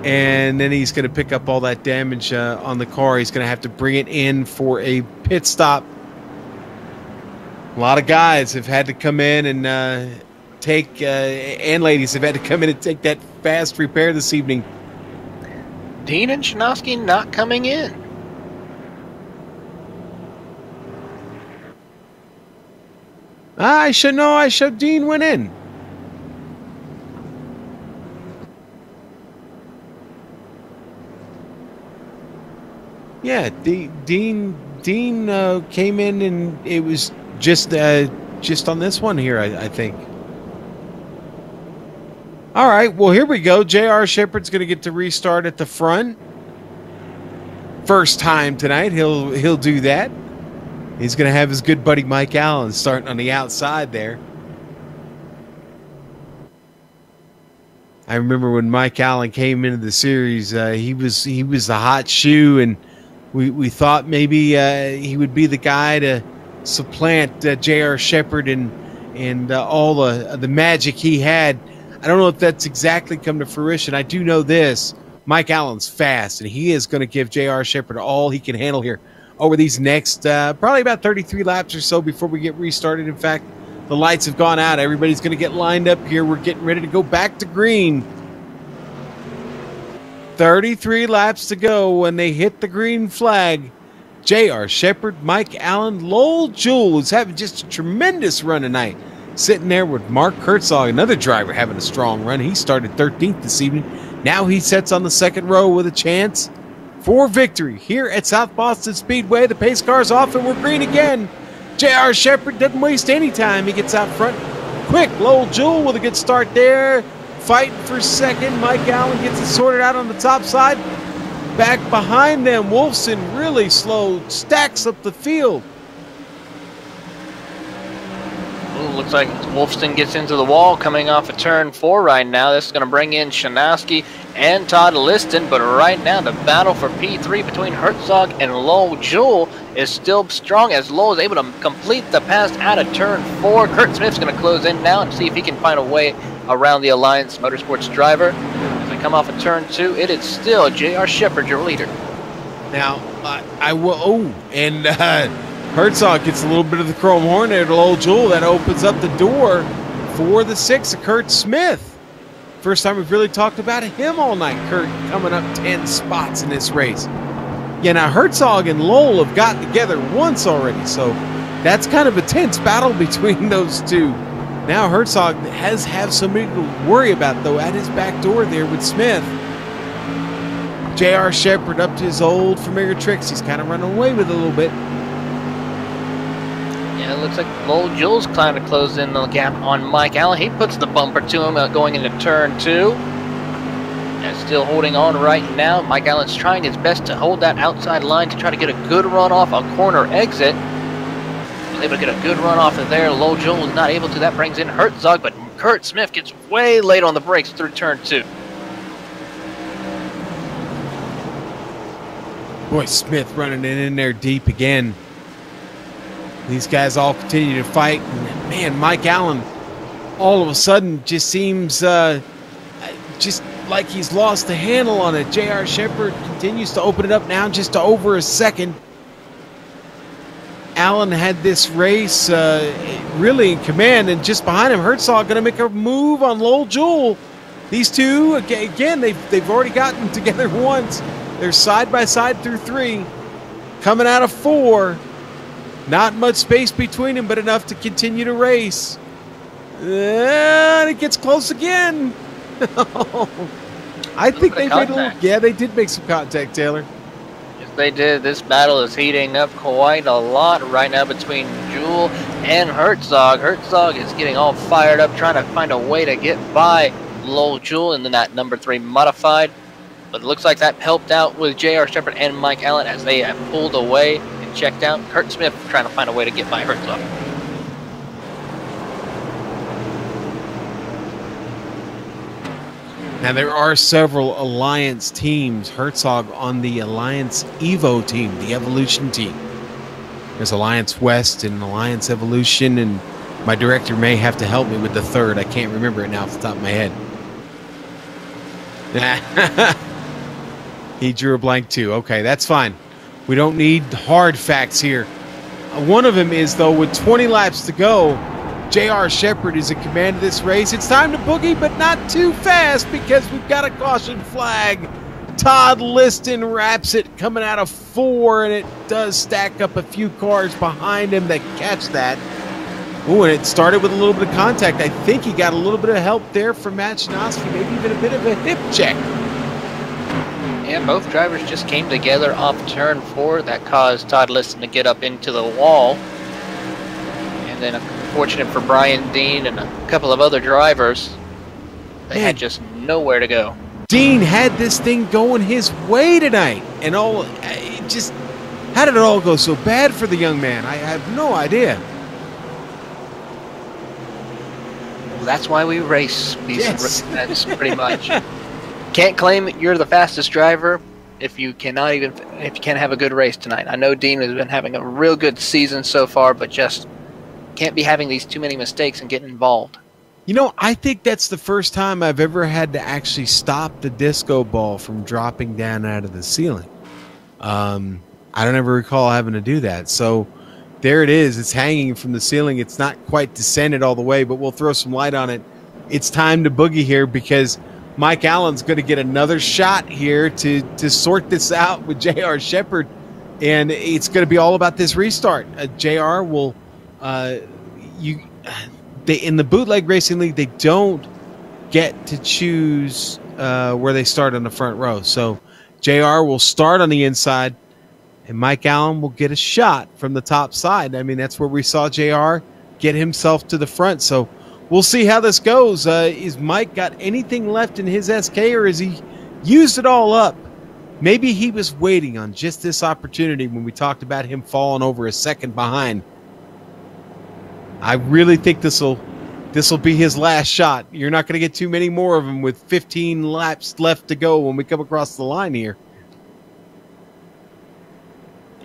And then he's going to pick up all that damage on the car. He's going to have to bring it in for a pit stop. A lot of guys have had to come in and and ladies have had to come in and take that fast repair this evening. Dean and Chinaski not coming in. I should know. Dean went in. Yeah, Dean came in, and it was just on this one here, I think. All right, well, here we go. JR Shepard's going to get to restart at the front. First time tonight, he'll do that. He's going to have his good buddy Mike Allen starting on the outside there. I remember when Mike Allen came into the series, he was the hot shoe, and we thought maybe he would be the guy to supplant JR Shepard and all the magic he had. I don't know if that's exactly come to fruition. I do know this. Mike Allen's fast, and he is going to give JR Shepard all he can handle here over these next probably about 33 laps or so before we get restarted. In fact, the lights have gone out. Everybody's going to get lined up here. We're getting ready to go back to green. 33 laps to go when they hit the green flag. JR Shepard, Mike Allen, Lowell Jewell, who's having just a tremendous run tonight. Sitting there with Mark Herzog, another driver having a strong run. He started 13th this evening. Now he sits on the second row with a chance for victory here at South Boston Speedway. The pace car's off and we're green again. JR Shepard doesn't waste any time. He gets out front quick. Lowell Jewell with a good start there. Fighting for second. Mike Allen gets it sorted out on the top side. Back behind them, Wolfson really slow, stacks up the field. Ooh, looks like Wolfson gets into the wall coming off of turn 4 right now. This is going to bring in Chinaski and Todd Liston, but right now the battle for P3 between Herzog and Lowell Jewell is still strong as Lowell is able to complete the pass out of turn 4. Kurt Smith's going to close in now and see if he can find a way around the Alliance Motorsports driver. As we come off of turn 2. It is still J.R. Shepherd, your leader. Now, I will. Oh, and Herzog gets a little bit of the chrome horn there to old Jewel. That opens up the door for the 6 of Kurt Smith. First time we've really talked about him all night. Kurt coming up 10 spots in this race. Yeah, now Herzog and Lowell have gotten together once already, so that's kind of a tense battle between those two. Now Herzog has somebody to worry about, though, at his back door there with Smith. J.R. Shepherd up to his old familiar tricks. He's kind of running away with it a little bit. Yeah, it looks like Lowell Jules kind of closed in the gap on Mike Allen. He puts the bumper to him going into turn 2. And still holding on right now. Mike Allen's trying his best to hold that outside line to try to get a good run off a corner exit. Was able to get a good run off of there. Lowell Jules was not able to. That brings in Herzog, but Kurt Smith gets way late on the brakes through turn 2. Boy, Smith running it in there deep again. These guys all continue to fight. And man, Mike Allen all of a sudden just seems just like he's lost the handle on it. J.R. Shepherd continues to open it up now just to over a second. Allen had this race really in command, and just behind him, Herzog going to make a move on Lowell Jewell. These two, again, they've already gotten together once. They're side by side through 3. Coming out of 4. Not much space between them, but enough to continue to race. And it gets close again. I think they made a little. Yeah, they did make some contact, Taylor. Yes, they did. This battle is heating up quite a lot right now between Jewell and Herzog. Herzog is getting all fired up, trying to find a way to get by Lowell Jewell in that number 3 modified. But it looks like that helped out with J.R. Shepherd and Mike Allen as they have pulled away and checked out. Kurt Smith trying to find a way to get by Herzog. Now, there are several Alliance teams. Herzog on the Alliance Evo team, the Evolution team. There's Alliance West and Alliance Evolution, and my director may have to help me with the third. I can't remember it now off the top of my head. He drew a blank too. Okay, that's fine. We don't need hard facts here. One of them is, though, with 20 laps to go, J.R. Shepherd is in command of this race. It's time to boogie, but not too fast because we've got a caution flag. Todd Liston wraps it coming out of 4, and it does stack up a few cars behind him that catch that. Ooh, and it started with a little bit of contact. I think he got a little bit of help there from Matt Chinaski, maybe even a bit of a hip check. And both drivers just came together off turn 4. That caused Todd Liston to get up into the wall. And then, unfortunate for Brian Dean and a couple of other drivers, they had just nowhere to go. Dean had this thing going his way tonight, and how did it all go so bad for the young man? I have no idea. Well, that's why we race these events, pretty much. Can't claim you're the fastest driver if you can't have a good race tonight. I know Dean has been having a real good season so far, but just can't be having these too many mistakes and getting involved. You know, I think that's the first time I've ever had to actually stop the disco ball from dropping down out of the ceiling. I don't ever recall having to do that. So there it is. It's hanging from the ceiling. It's not quite descended all the way, but we'll throw some light on it. It's time to boogie here because Mike Allen's going to get another shot here to sort this out with J.R. Shepherd, and it's going to be all about this restart. J.R. will in the Bootleg Racing League, they don't get to choose where they start on the front row. So JR will start on the inside, and Mike Allen will get a shot from the top side. I mean, that's where we saw JR get himself to the front. So we'll see how this goes. Is Mike got anything left in his SK, or has he used it all up? Maybe he was waiting on just this opportunity when we talked about him falling over a second behind. I really think this will be his last shot. You're not going to get too many more of them with 15 laps left to go when we come across the line here.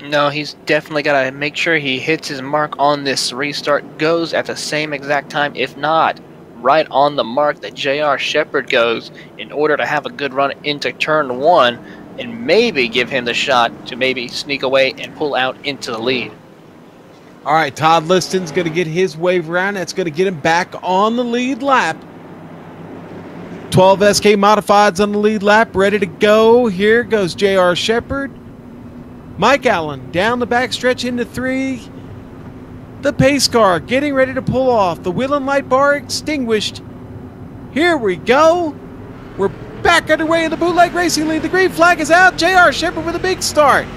No, he's definitely got to make sure he hits his mark on this restart, goes at the same exact time. If not, right on the mark that J.R. Shepherd goes in order to have a good run into turn 1 and maybe give him the shot to maybe sneak away and pull out into the lead. All right, Todd Liston's going to get his wave around. That's going to get him back on the lead lap. 12 SK Modifieds on the lead lap, ready to go. Here goes J.R. Shepherd. Mike Allen down the backstretch into 3. The pace car getting ready to pull off. The wheel and light bar extinguished. Here we go. We're back underway in the Bootleg Racing League. The green flag is out. J.R. Shepherd with a big start.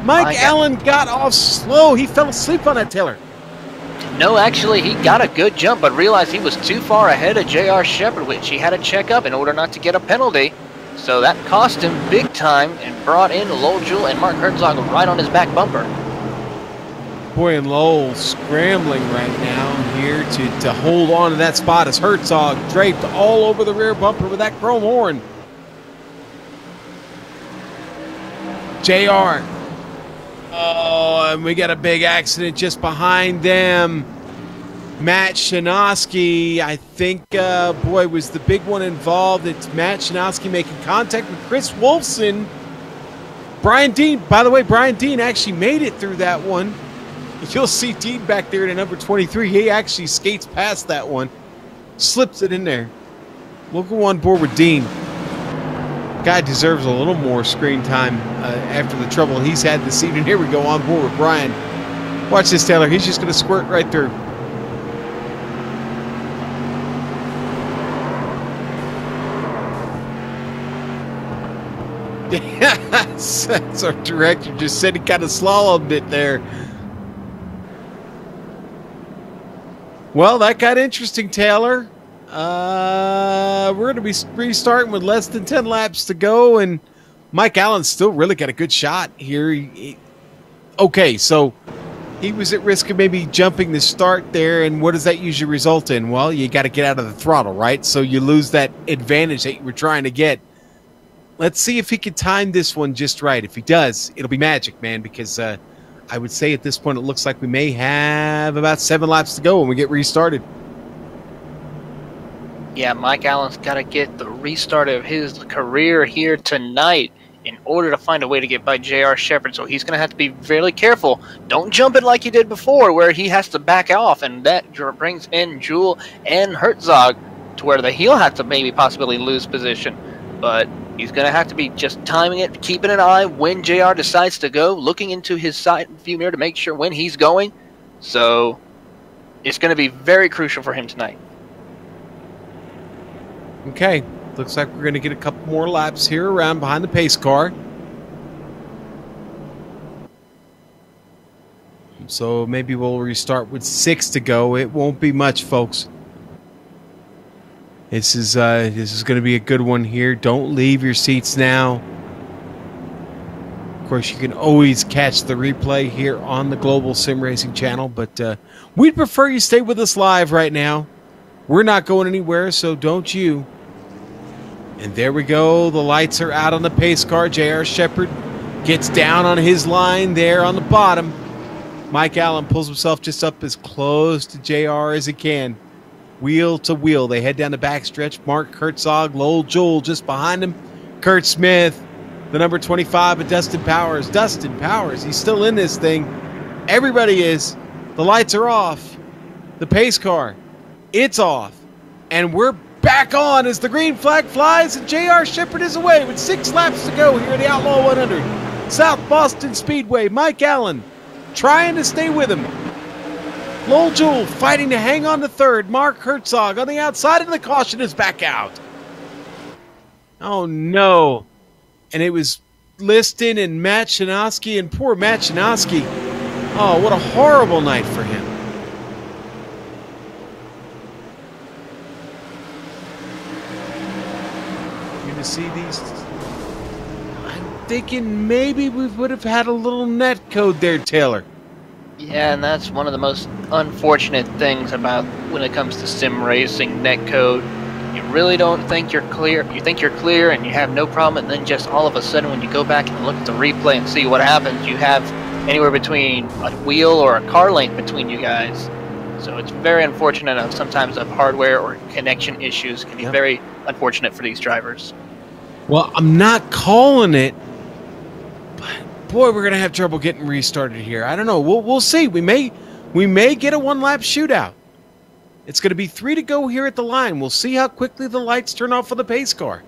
Mike Allen got off slow. He fell asleep on that tiller. No, actually, he got a good jump, but realized he was too far ahead of J.R. Shepherd, which he had to check up in order not to get a penalty. So that cost him big time and brought in Lowell Jewell and Mark Herzog right on his back bumper. Boy, and Lowell scrambling right now here to hold on to that spot as Herzog draped all over the rear bumper with that chrome horn. JR. Oh, and we got a big accident just behind them. Matt Shanoski, I think, boy, was the big one involved. It's Matt Shanoski making contact with Chris Wolfson. Brian Dean, by the way, Brian Dean actually made it through that one. You'll see Dean back there in number 23. He actually skates past that one, slips it in there. We'll go on board with Dean. Guy deserves a little more screen time after the trouble he's had this evening. Here we go on board with Brian. Watch this, Taylor. He's just going to squirt right through. That's our director just said he kind of slallowed it there. Well, that got interesting, Taylor. We're going to be restarting with less than 10 laps to go, and Mike Allen's still really got a good shot here. Okay, so he was at risk of maybe jumping the start there, and what does that usually result in? Well, you got to get out of the throttle, right? So you lose that advantage that you were trying to get. Let's see if he can time this one just right. If he does, it'll be magic, man, because I would say at this point it looks like we may have about 7 laps to go when we get restarted. Yeah, Mike Allen's got to get the restart of his career here tonight in order to find a way to get by J.R. Shepherd. So he's going to have to be very careful. Don't jump it like he did before where he has to back off, and that brings in Jewell and Herzog to where he'll have to maybe possibly lose position. But he's going to have to be just timing it, keeping an eye when JR decides to go, looking into his side view mirror to make sure when he's going. So it's going to be very crucial for him tonight. Okay, looks like we're going to get a couple more laps here around behind the pace car. So maybe we'll restart with 6 to go. It won't be much, folks. This is going to be a good one here. Don't leave your seats now. Of course, you can always catch the replay here on the Global SimRacing Channel, but we'd prefer you stay with us live right now. We're not going anywhere, so don't you. And there we go. The lights are out on the pace car. J.R. Shepherd gets down on his line there on the bottom. Mike Allen pulls himself just up as close to JR as he can. Wheel to wheel. They head down the backstretch. Mark Herzog, Lowell Jewell just behind him. Kurt Smith, the number 25, and Dustin Powers. Dustin Powers, he's still in this thing. Everybody is. The lights are off. The pace car, it's off. And we're back on as the green flag flies, and J.R. Shepherd is away with 6 laps to go here at the Outlaw 100. South Boston Speedway. Mike Allen trying to stay with him. Lowell Jewell fighting to hang on to third. Mark Herzog on the outside, and the caution is back out. Oh, no. And it was Liston and Matt Shanoski, and poor Matt Shanoski. Oh, what a horrible night for him. You're going to see these. I'm thinking maybe we would have had a little net code there, Taylor. Yeah, and that's one of the most unfortunate things about when it comes to sim racing netcode. You really don't think you're clear. You think you're clear and you have no problem, and then just all of a sudden when you go back and look at the replay and see what happens, you have anywhere between a wheel or a car length between you guys. So it's very unfortunate. Sometimes of hardware or connection issues can be very unfortunate for these drivers. Well, I'm not calling it, but boy, we're gonna have trouble getting restarted here. I don't know. We'll see. We may get a one-lap shootout. It's going to be 3 to go here at the line. We'll see how quickly the lights turn off for the pace car.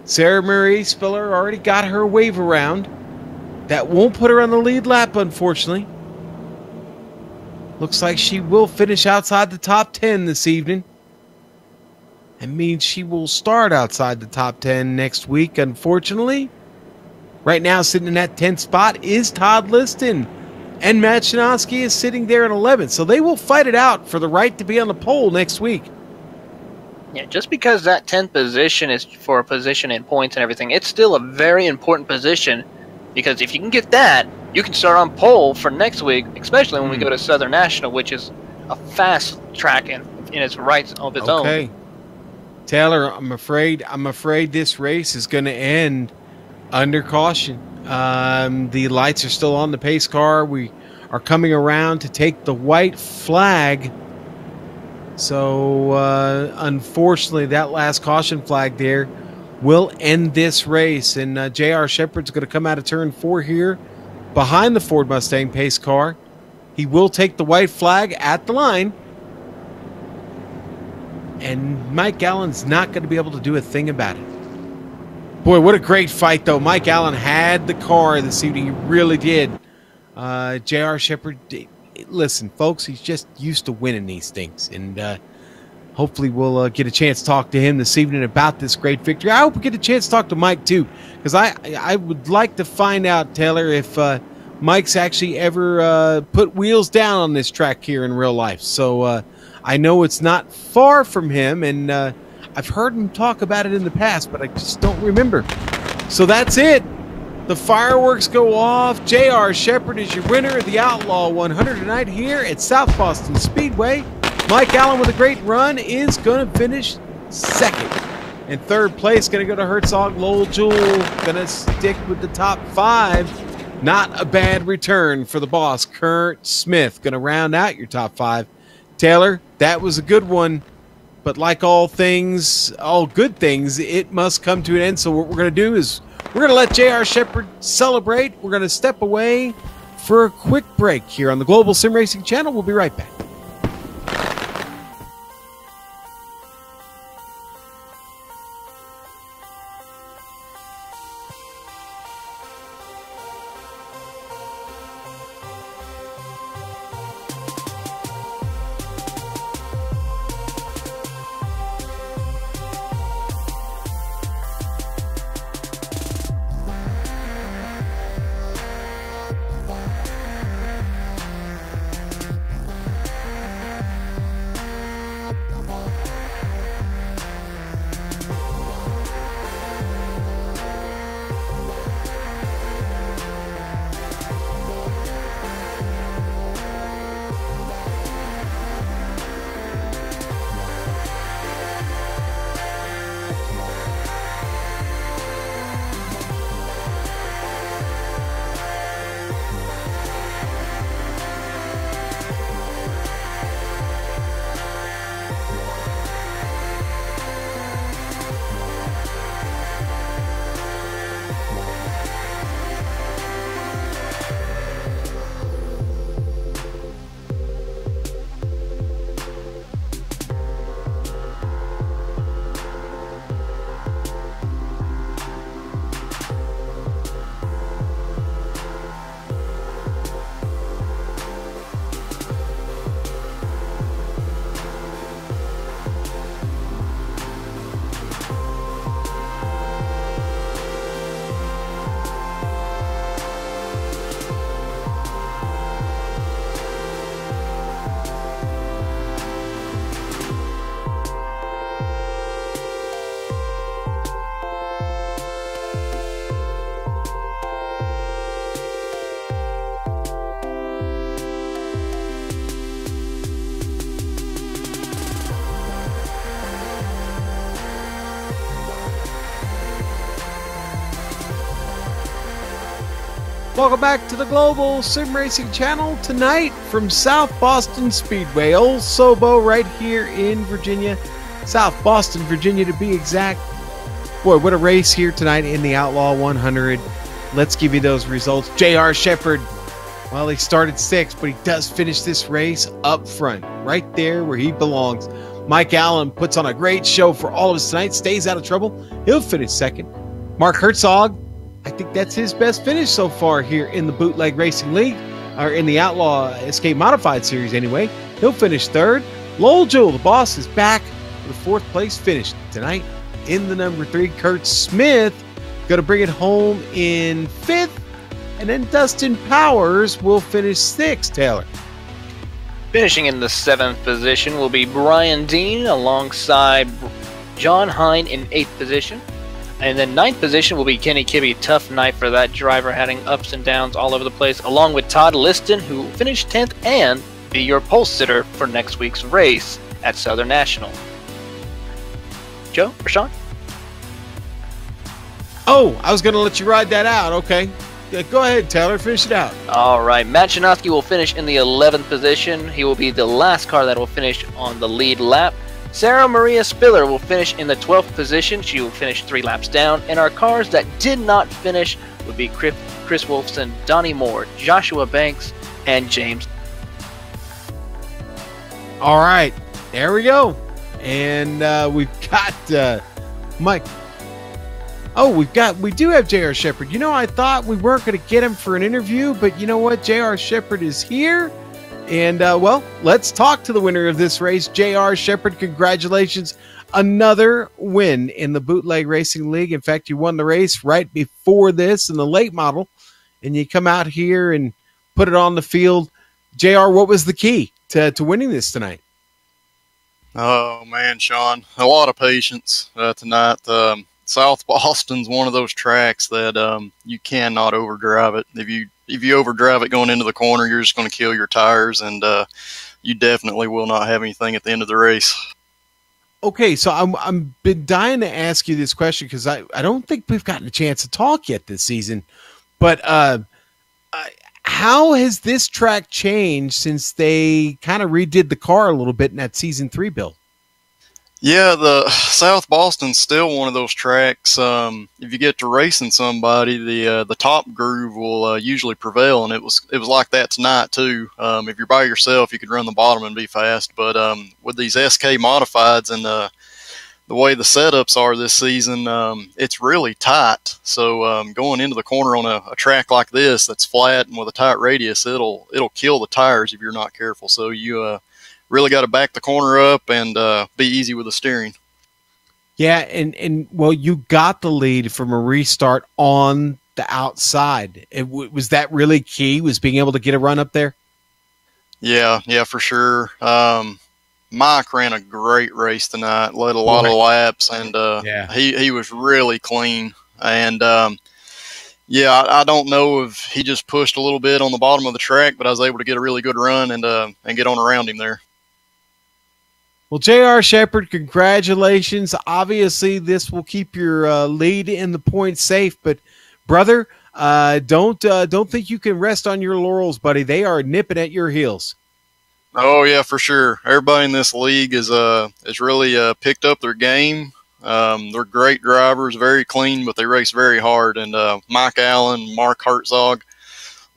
Sarah Marie Spiller already got her wave around. That won't put her on the lead lap, unfortunately. Looks like she will finish outside the top 10 this evening. That means she will start outside the top 10 next week, unfortunately. Right now, sitting in that 10th spot is Todd Liston. And Matt Shinovsky is sitting there in 11th. So they will fight it out for the right to be on the pole next week. Yeah, just because that 10th position is for a position in points and everything, it's still a very important position. Because if you can get that, you can start on pole for next week, especially when we go to Southern National, which is a fast track in its rights of its own. Okay. Taylor, I'm afraid this race is going to end under caution. The lights are still on the pace car. We are coming around to take the white flag. So, unfortunately, that last caution flag there will end this race. And J.R. Shepard's going to come out of turn 4 here behind the Ford Mustang pace car. He will take the white flag at the line. And Mike Allen's not going to be able to do a thing about it. Boy, what a great fight, though. Mike Allen had the car this evening. He really did. J.R. Shepard, listen, folks, he's just used to winning these things. And hopefully we'll get a chance to talk to him this evening about this great victory. I hope we get a chance to talk to Mike, too, because I would like to find out, Taylor, if Mike's actually ever put wheels down on this track here in real life. So I know it's not far from him, and I've heard him talk about it in the past, but I just don't remember. So that's it. The fireworks go off. J.R. Shepard is your winner of the Outlaw 100 tonight here at South Boston Speedway. Mike Allen with a great run is going to finish second. In third place, going to go to Herzog. Lowell Jewell going to stick with the top 5. Not a bad return for the boss, Kurt Smith. Going to round out your top 5. Taylor, that was a good one. But like all things, all good things, it must come to an end. So what we're going to do is we're going to let J.R. Shepard celebrate. We're going to step away for a quick break here on the Global SimRacing Channel. We'll be right back. Welcome back to the Global SimRacing Channel tonight from South Boston Speedway, Old Sobo right here in Virginia, South Boston, Virginia to be exact. Boy, what a race here tonight in the Outlaw 100. Let's give you those results. J.R. Shepherd, well, he started 6th, but he does finish this race up front, right there where he belongs. Mike Allen puts on a great show for all of us tonight, stays out of trouble. He'll finish 2nd. Mark Herzog, I think that's his best finish so far here in the Bootleg Racing League, or in the Outlaw Escape Modified Series anyway. He'll finish 3rd. Lowell Jewell, the boss, is back with a 4th place finish tonight in the number 3. Kurt Smith going to bring it home in 5th. And then Dustin Powers will finish 6th, Taylor. Finishing in the 7th position will be Brian Dean alongside John Hine in 8th position. And then 9th position will be Kenny Kibbe. Tough night for that driver, having ups and downs all over the place, along with Todd Liston, who will finish 10th and be your pole sitter for next week's race at Southern National. Joe or Sean? Oh, I was going to let you ride that out. Okay. Yeah, go ahead, Taylor. Finish it out. All right. Matt Chinoski will finish in the 11th position. He will be the last car that will finish on the lead lap. Sarah Maria Spiller will finish in the 12th position. She will finish 3 laps down. And our cars that did not finish would be Chris Wolfson, Donnie Moore, Joshua Banks, and James. All right. There we go. And we've got Mike. Oh, we do have J.R. Shepherd. You know, I thought we weren't going to get him for an interview, but you know what? J.R. Shepherd is here. And, well, let's talk to the winner of this race, J.R. Shepherd. Congratulations. Another win in the Bootleg Racing League. In fact, you won the race right before this in the late model, and you come out here and put it on the field. J.R., what was the key to winning this tonight? Oh, man, Sean, a lot of patience tonight. South Boston's one of those tracks that you cannot overdrive it. If you overdrive it going into the corner, you're just going to kill your tires, and you definitely will not have anything at the end of the race. Okay, so I'm been dying to ask you this question because I don't think we've gotten a chance to talk yet this season. But how has this track changed since they kind of redid the car a little bit in that Season 3 build? Yeah, the South Boston's still one of those tracks. If you get to racing somebody, the top groove will usually prevail, and it was like that tonight too. If you're by yourself, you could run the bottom and be fast, but with these SK modifieds and the way the setups are this season, it's really tight. So going into the corner on a track like this that's flat and with a tight radius, it'll kill the tires if you're not careful. So you really got to back the corner up and be easy with the steering. Yeah, and well, you got the lead from a restart on the outside. Was that really key, was being able to get a run up there? Yeah, for sure. Mike ran a great race tonight, led a lot of laps, and he was really clean. And I don't know if he just pushed a little bit on the bottom of the track, but I was able to get a really good run and get on around him there. Well, J.R. Shepherd, congratulations. Obviously, this will keep your lead in the points safe. But, brother, don't think you can rest on your laurels, buddy. They are nipping at your heels. Oh, yeah, for sure. Everybody in this league is really picked up their game. They're great drivers, very clean, but they race very hard. And Mike Allen, Mark Herzog,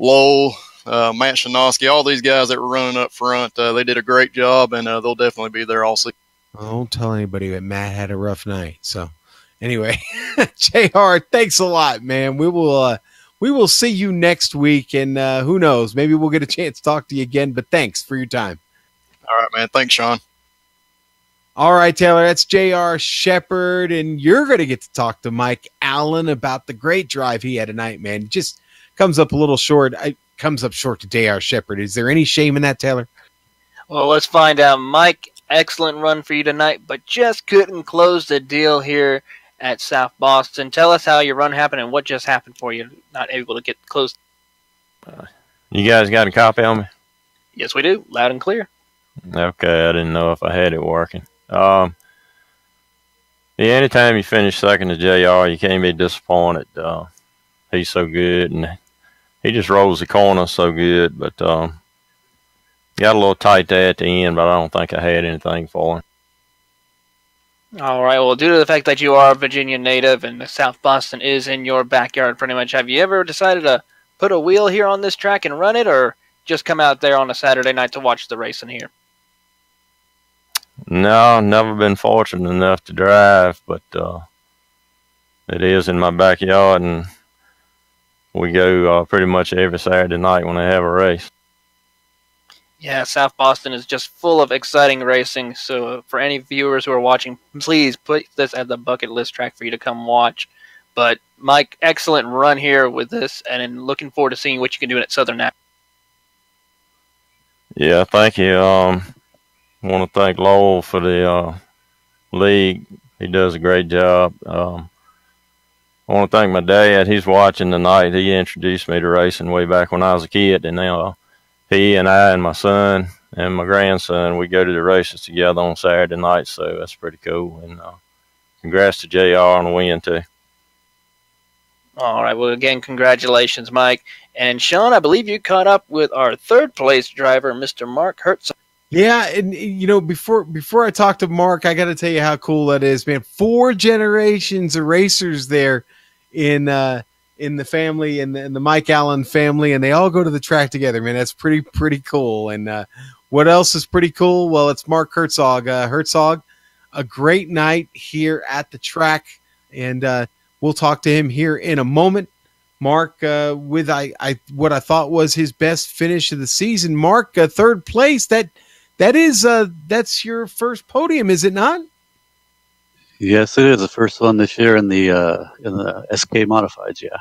Lowell, Matt Chinoski, all these guys that were running up front, they did a great job, and they'll definitely be there all season. Don't tell anybody that Matt had a rough night. So, anyway, JR, thanks a lot, man. We will see you next week, and who knows, maybe we'll get a chance to talk to you again. But thanks for your time. All right, man. Thanks, Sean. All right, Taylor, that's J.R. Shepherd, and you're going to get to talk to Mike Allen about the great drive he had tonight, man. It just comes up a little short. Comes up short to J.R. Shepherd. Is there any shame in that, Taylor? Well, let's find out. Mike, excellent run for you tonight, but just couldn't close the deal here at South Boston. Tell us how your run happened and what just happened for you, not able to get close. You guys got a copy on me? Yes, we do. Loud and clear. Okay, I didn't know if I had it working. Yeah, anytime you finish second to JR, you can't be disappointed. He's so good, and he just rolls the corner so good. But got a little tight there at the end, but I don't think I had anything for him. All right. Well, due to the fact that you are a Virginia native and South Boston is in your backyard pretty much, have you ever decided to put a wheel here on this track and run it, or just come out there on a Saturday night to watch the racing here? No, never been fortunate enough to drive, but it is in my backyard, and we go pretty much every Saturday night when they have a race. Yeah, South Boston is just full of exciting racing, so for any viewers who are watching, please put this at the bucket list track for you to come watch. But, Mike, excellent run here with this, and looking forward to seeing what you can do at Southern National. Yeah, thank you. I want to thank Lowell for the league. He does a great job. I want to thank my dad. He's watching tonight. He introduced me to racing way back when I was a kid, and now he and I and my son and my grandson, we go to the races together on Saturday night, so that's pretty cool. And congrats to JR on the win, too. All right. Well, again, congratulations, Mike. And, Sean, I believe you caught up with our third-place driver, Mr. Mark Herzog. Yeah, and you know, before I talk to Mark, I got to tell you how cool that is, man. 4 generations of racers there in the family, and the Mike Allen family, and they all go to the track together, man. That's pretty cool. And what else is pretty cool? Well, it's Mark Herzog. Herzog, a great night here at the track, and we'll talk to him here in a moment. Mark, with what I thought was his best finish of the season. Mark, third place. That's your first podium, is it not? Yes, it is the first one this year in the SK Modifieds. Yeah.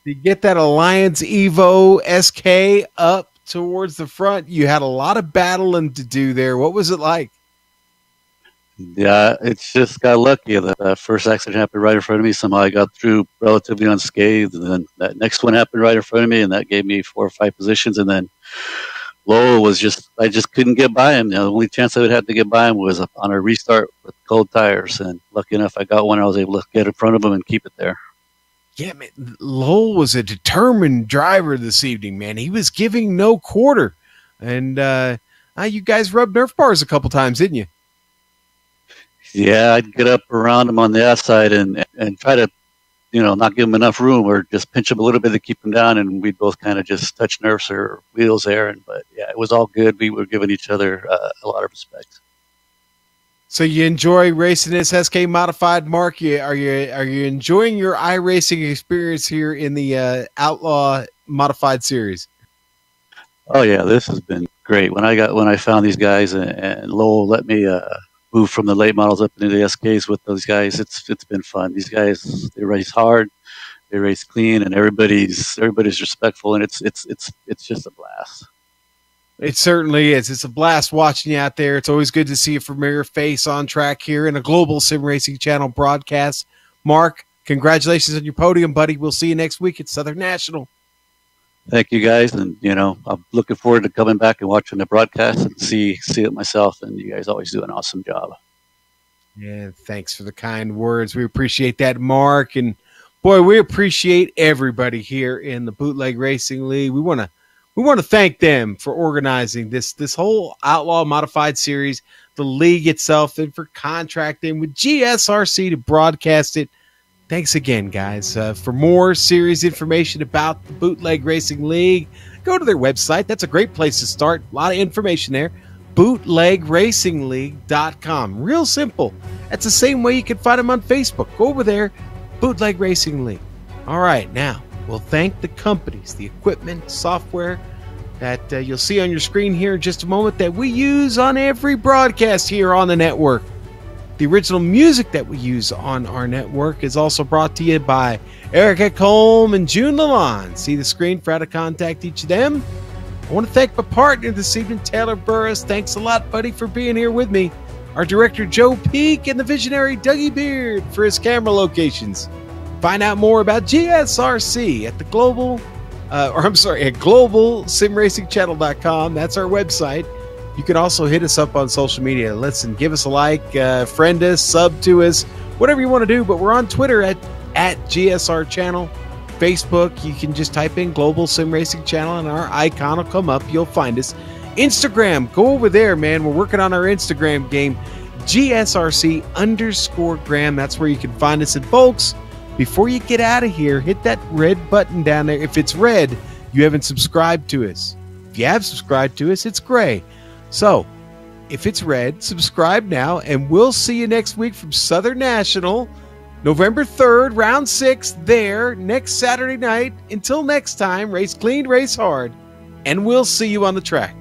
You get that Alliance Evo SK up towards the front. You had a lot of battling to do there. What was it like? Yeah, it's just got lucky. The first accident happened right in front of me. Somehow I got through relatively unscathed, and then that next one happened right in front of me, and that gave me 4 or 5 positions. And then Lowell was I just couldn't get by him. You know, the only chance I would have to get by him was on a restart with cold tires. And lucky enough, I got one. I was able to get in front of him and keep it there. Yeah, man, Lowell was a determined driver this evening, man. He was giving no quarter. And you guys rubbed Nerf bars a couple times, didn't you? Yeah, I'd get up around him on the outside and try to, not give him enough room, or just pinch him a little bit to keep him down, and we'd both kind of just touch nerfs or wheels there. But yeah, it was all good. We were giving each other a lot of respect. So you enjoy racing this SK Modified, Mark? Are you enjoying your iRacing experience here in the Outlaw Modified Series? Oh yeah, this has been great. When I found these guys and Lowell let me move from the late models up into the SKs with those guys, it's been fun. These guys, they race hard, they race clean, and everybody's respectful, and it's just a blast. It certainly is. It's a blast watching you out there. It's always good to see a familiar face on track here in a Global SimRacing Channel broadcast. Mark, congratulations on your podium, buddy. We'll see you next week at Southern National. Thank you, guys, and I'm looking forward to coming back and watching the broadcast and see it myself. And you guys always do an awesome job. Yeah, thanks for the kind words. We appreciate that, Mark. And boy, we appreciate everybody here in the Bootleg Racing League. We want to thank them for organizing this whole Outlaw Modified Series, the league itself, and for contracting with GSRC to broadcast it. Thanks again, guys. For more series information about the Bootleg Racing League, go to their website. That's a great place to start. A lot of information there. BootlegRacingLeague.com. Real simple. That's the same way you can find them on Facebook. Go over there, Bootleg Racing League. All right, now we'll thank the companies, the equipment, software that you'll see on your screen here in just a moment that we use on every broadcast here on the network. The original music that we use on our network is also brought to you by Erica Colm and June Lalonde. See the screen for how to contact each of them. I want to thank my partner this evening, Taylor Burris. Thanks a lot, buddy, for being here with me. Our director, Joe Peak, and the visionary, Dougie Beard, for his camera locations. Find out more about GSRC at at globalsimracingchannel.com. That's our website. You can also hit us up on social media. Listen, give us a like, friend us, sub to us, whatever you want to do. But we're on Twitter at GSR Channel. Facebook, you can just type in Global SimRacing Channel and our icon will come up. You'll find us. Instagram, go over there, man. We're working on our Instagram game, GSRC_gram. That's where you can find us. And folks, before you get out of here, hit that red button down there. If it's red, you haven't subscribed to us. If you have subscribed to us, it's gray. So, if it's red, subscribe now, and we'll see you next week from Southern National, November 3rd, round 6, there, next Saturday night. Until next time, race clean, race hard, and we'll see you on the track.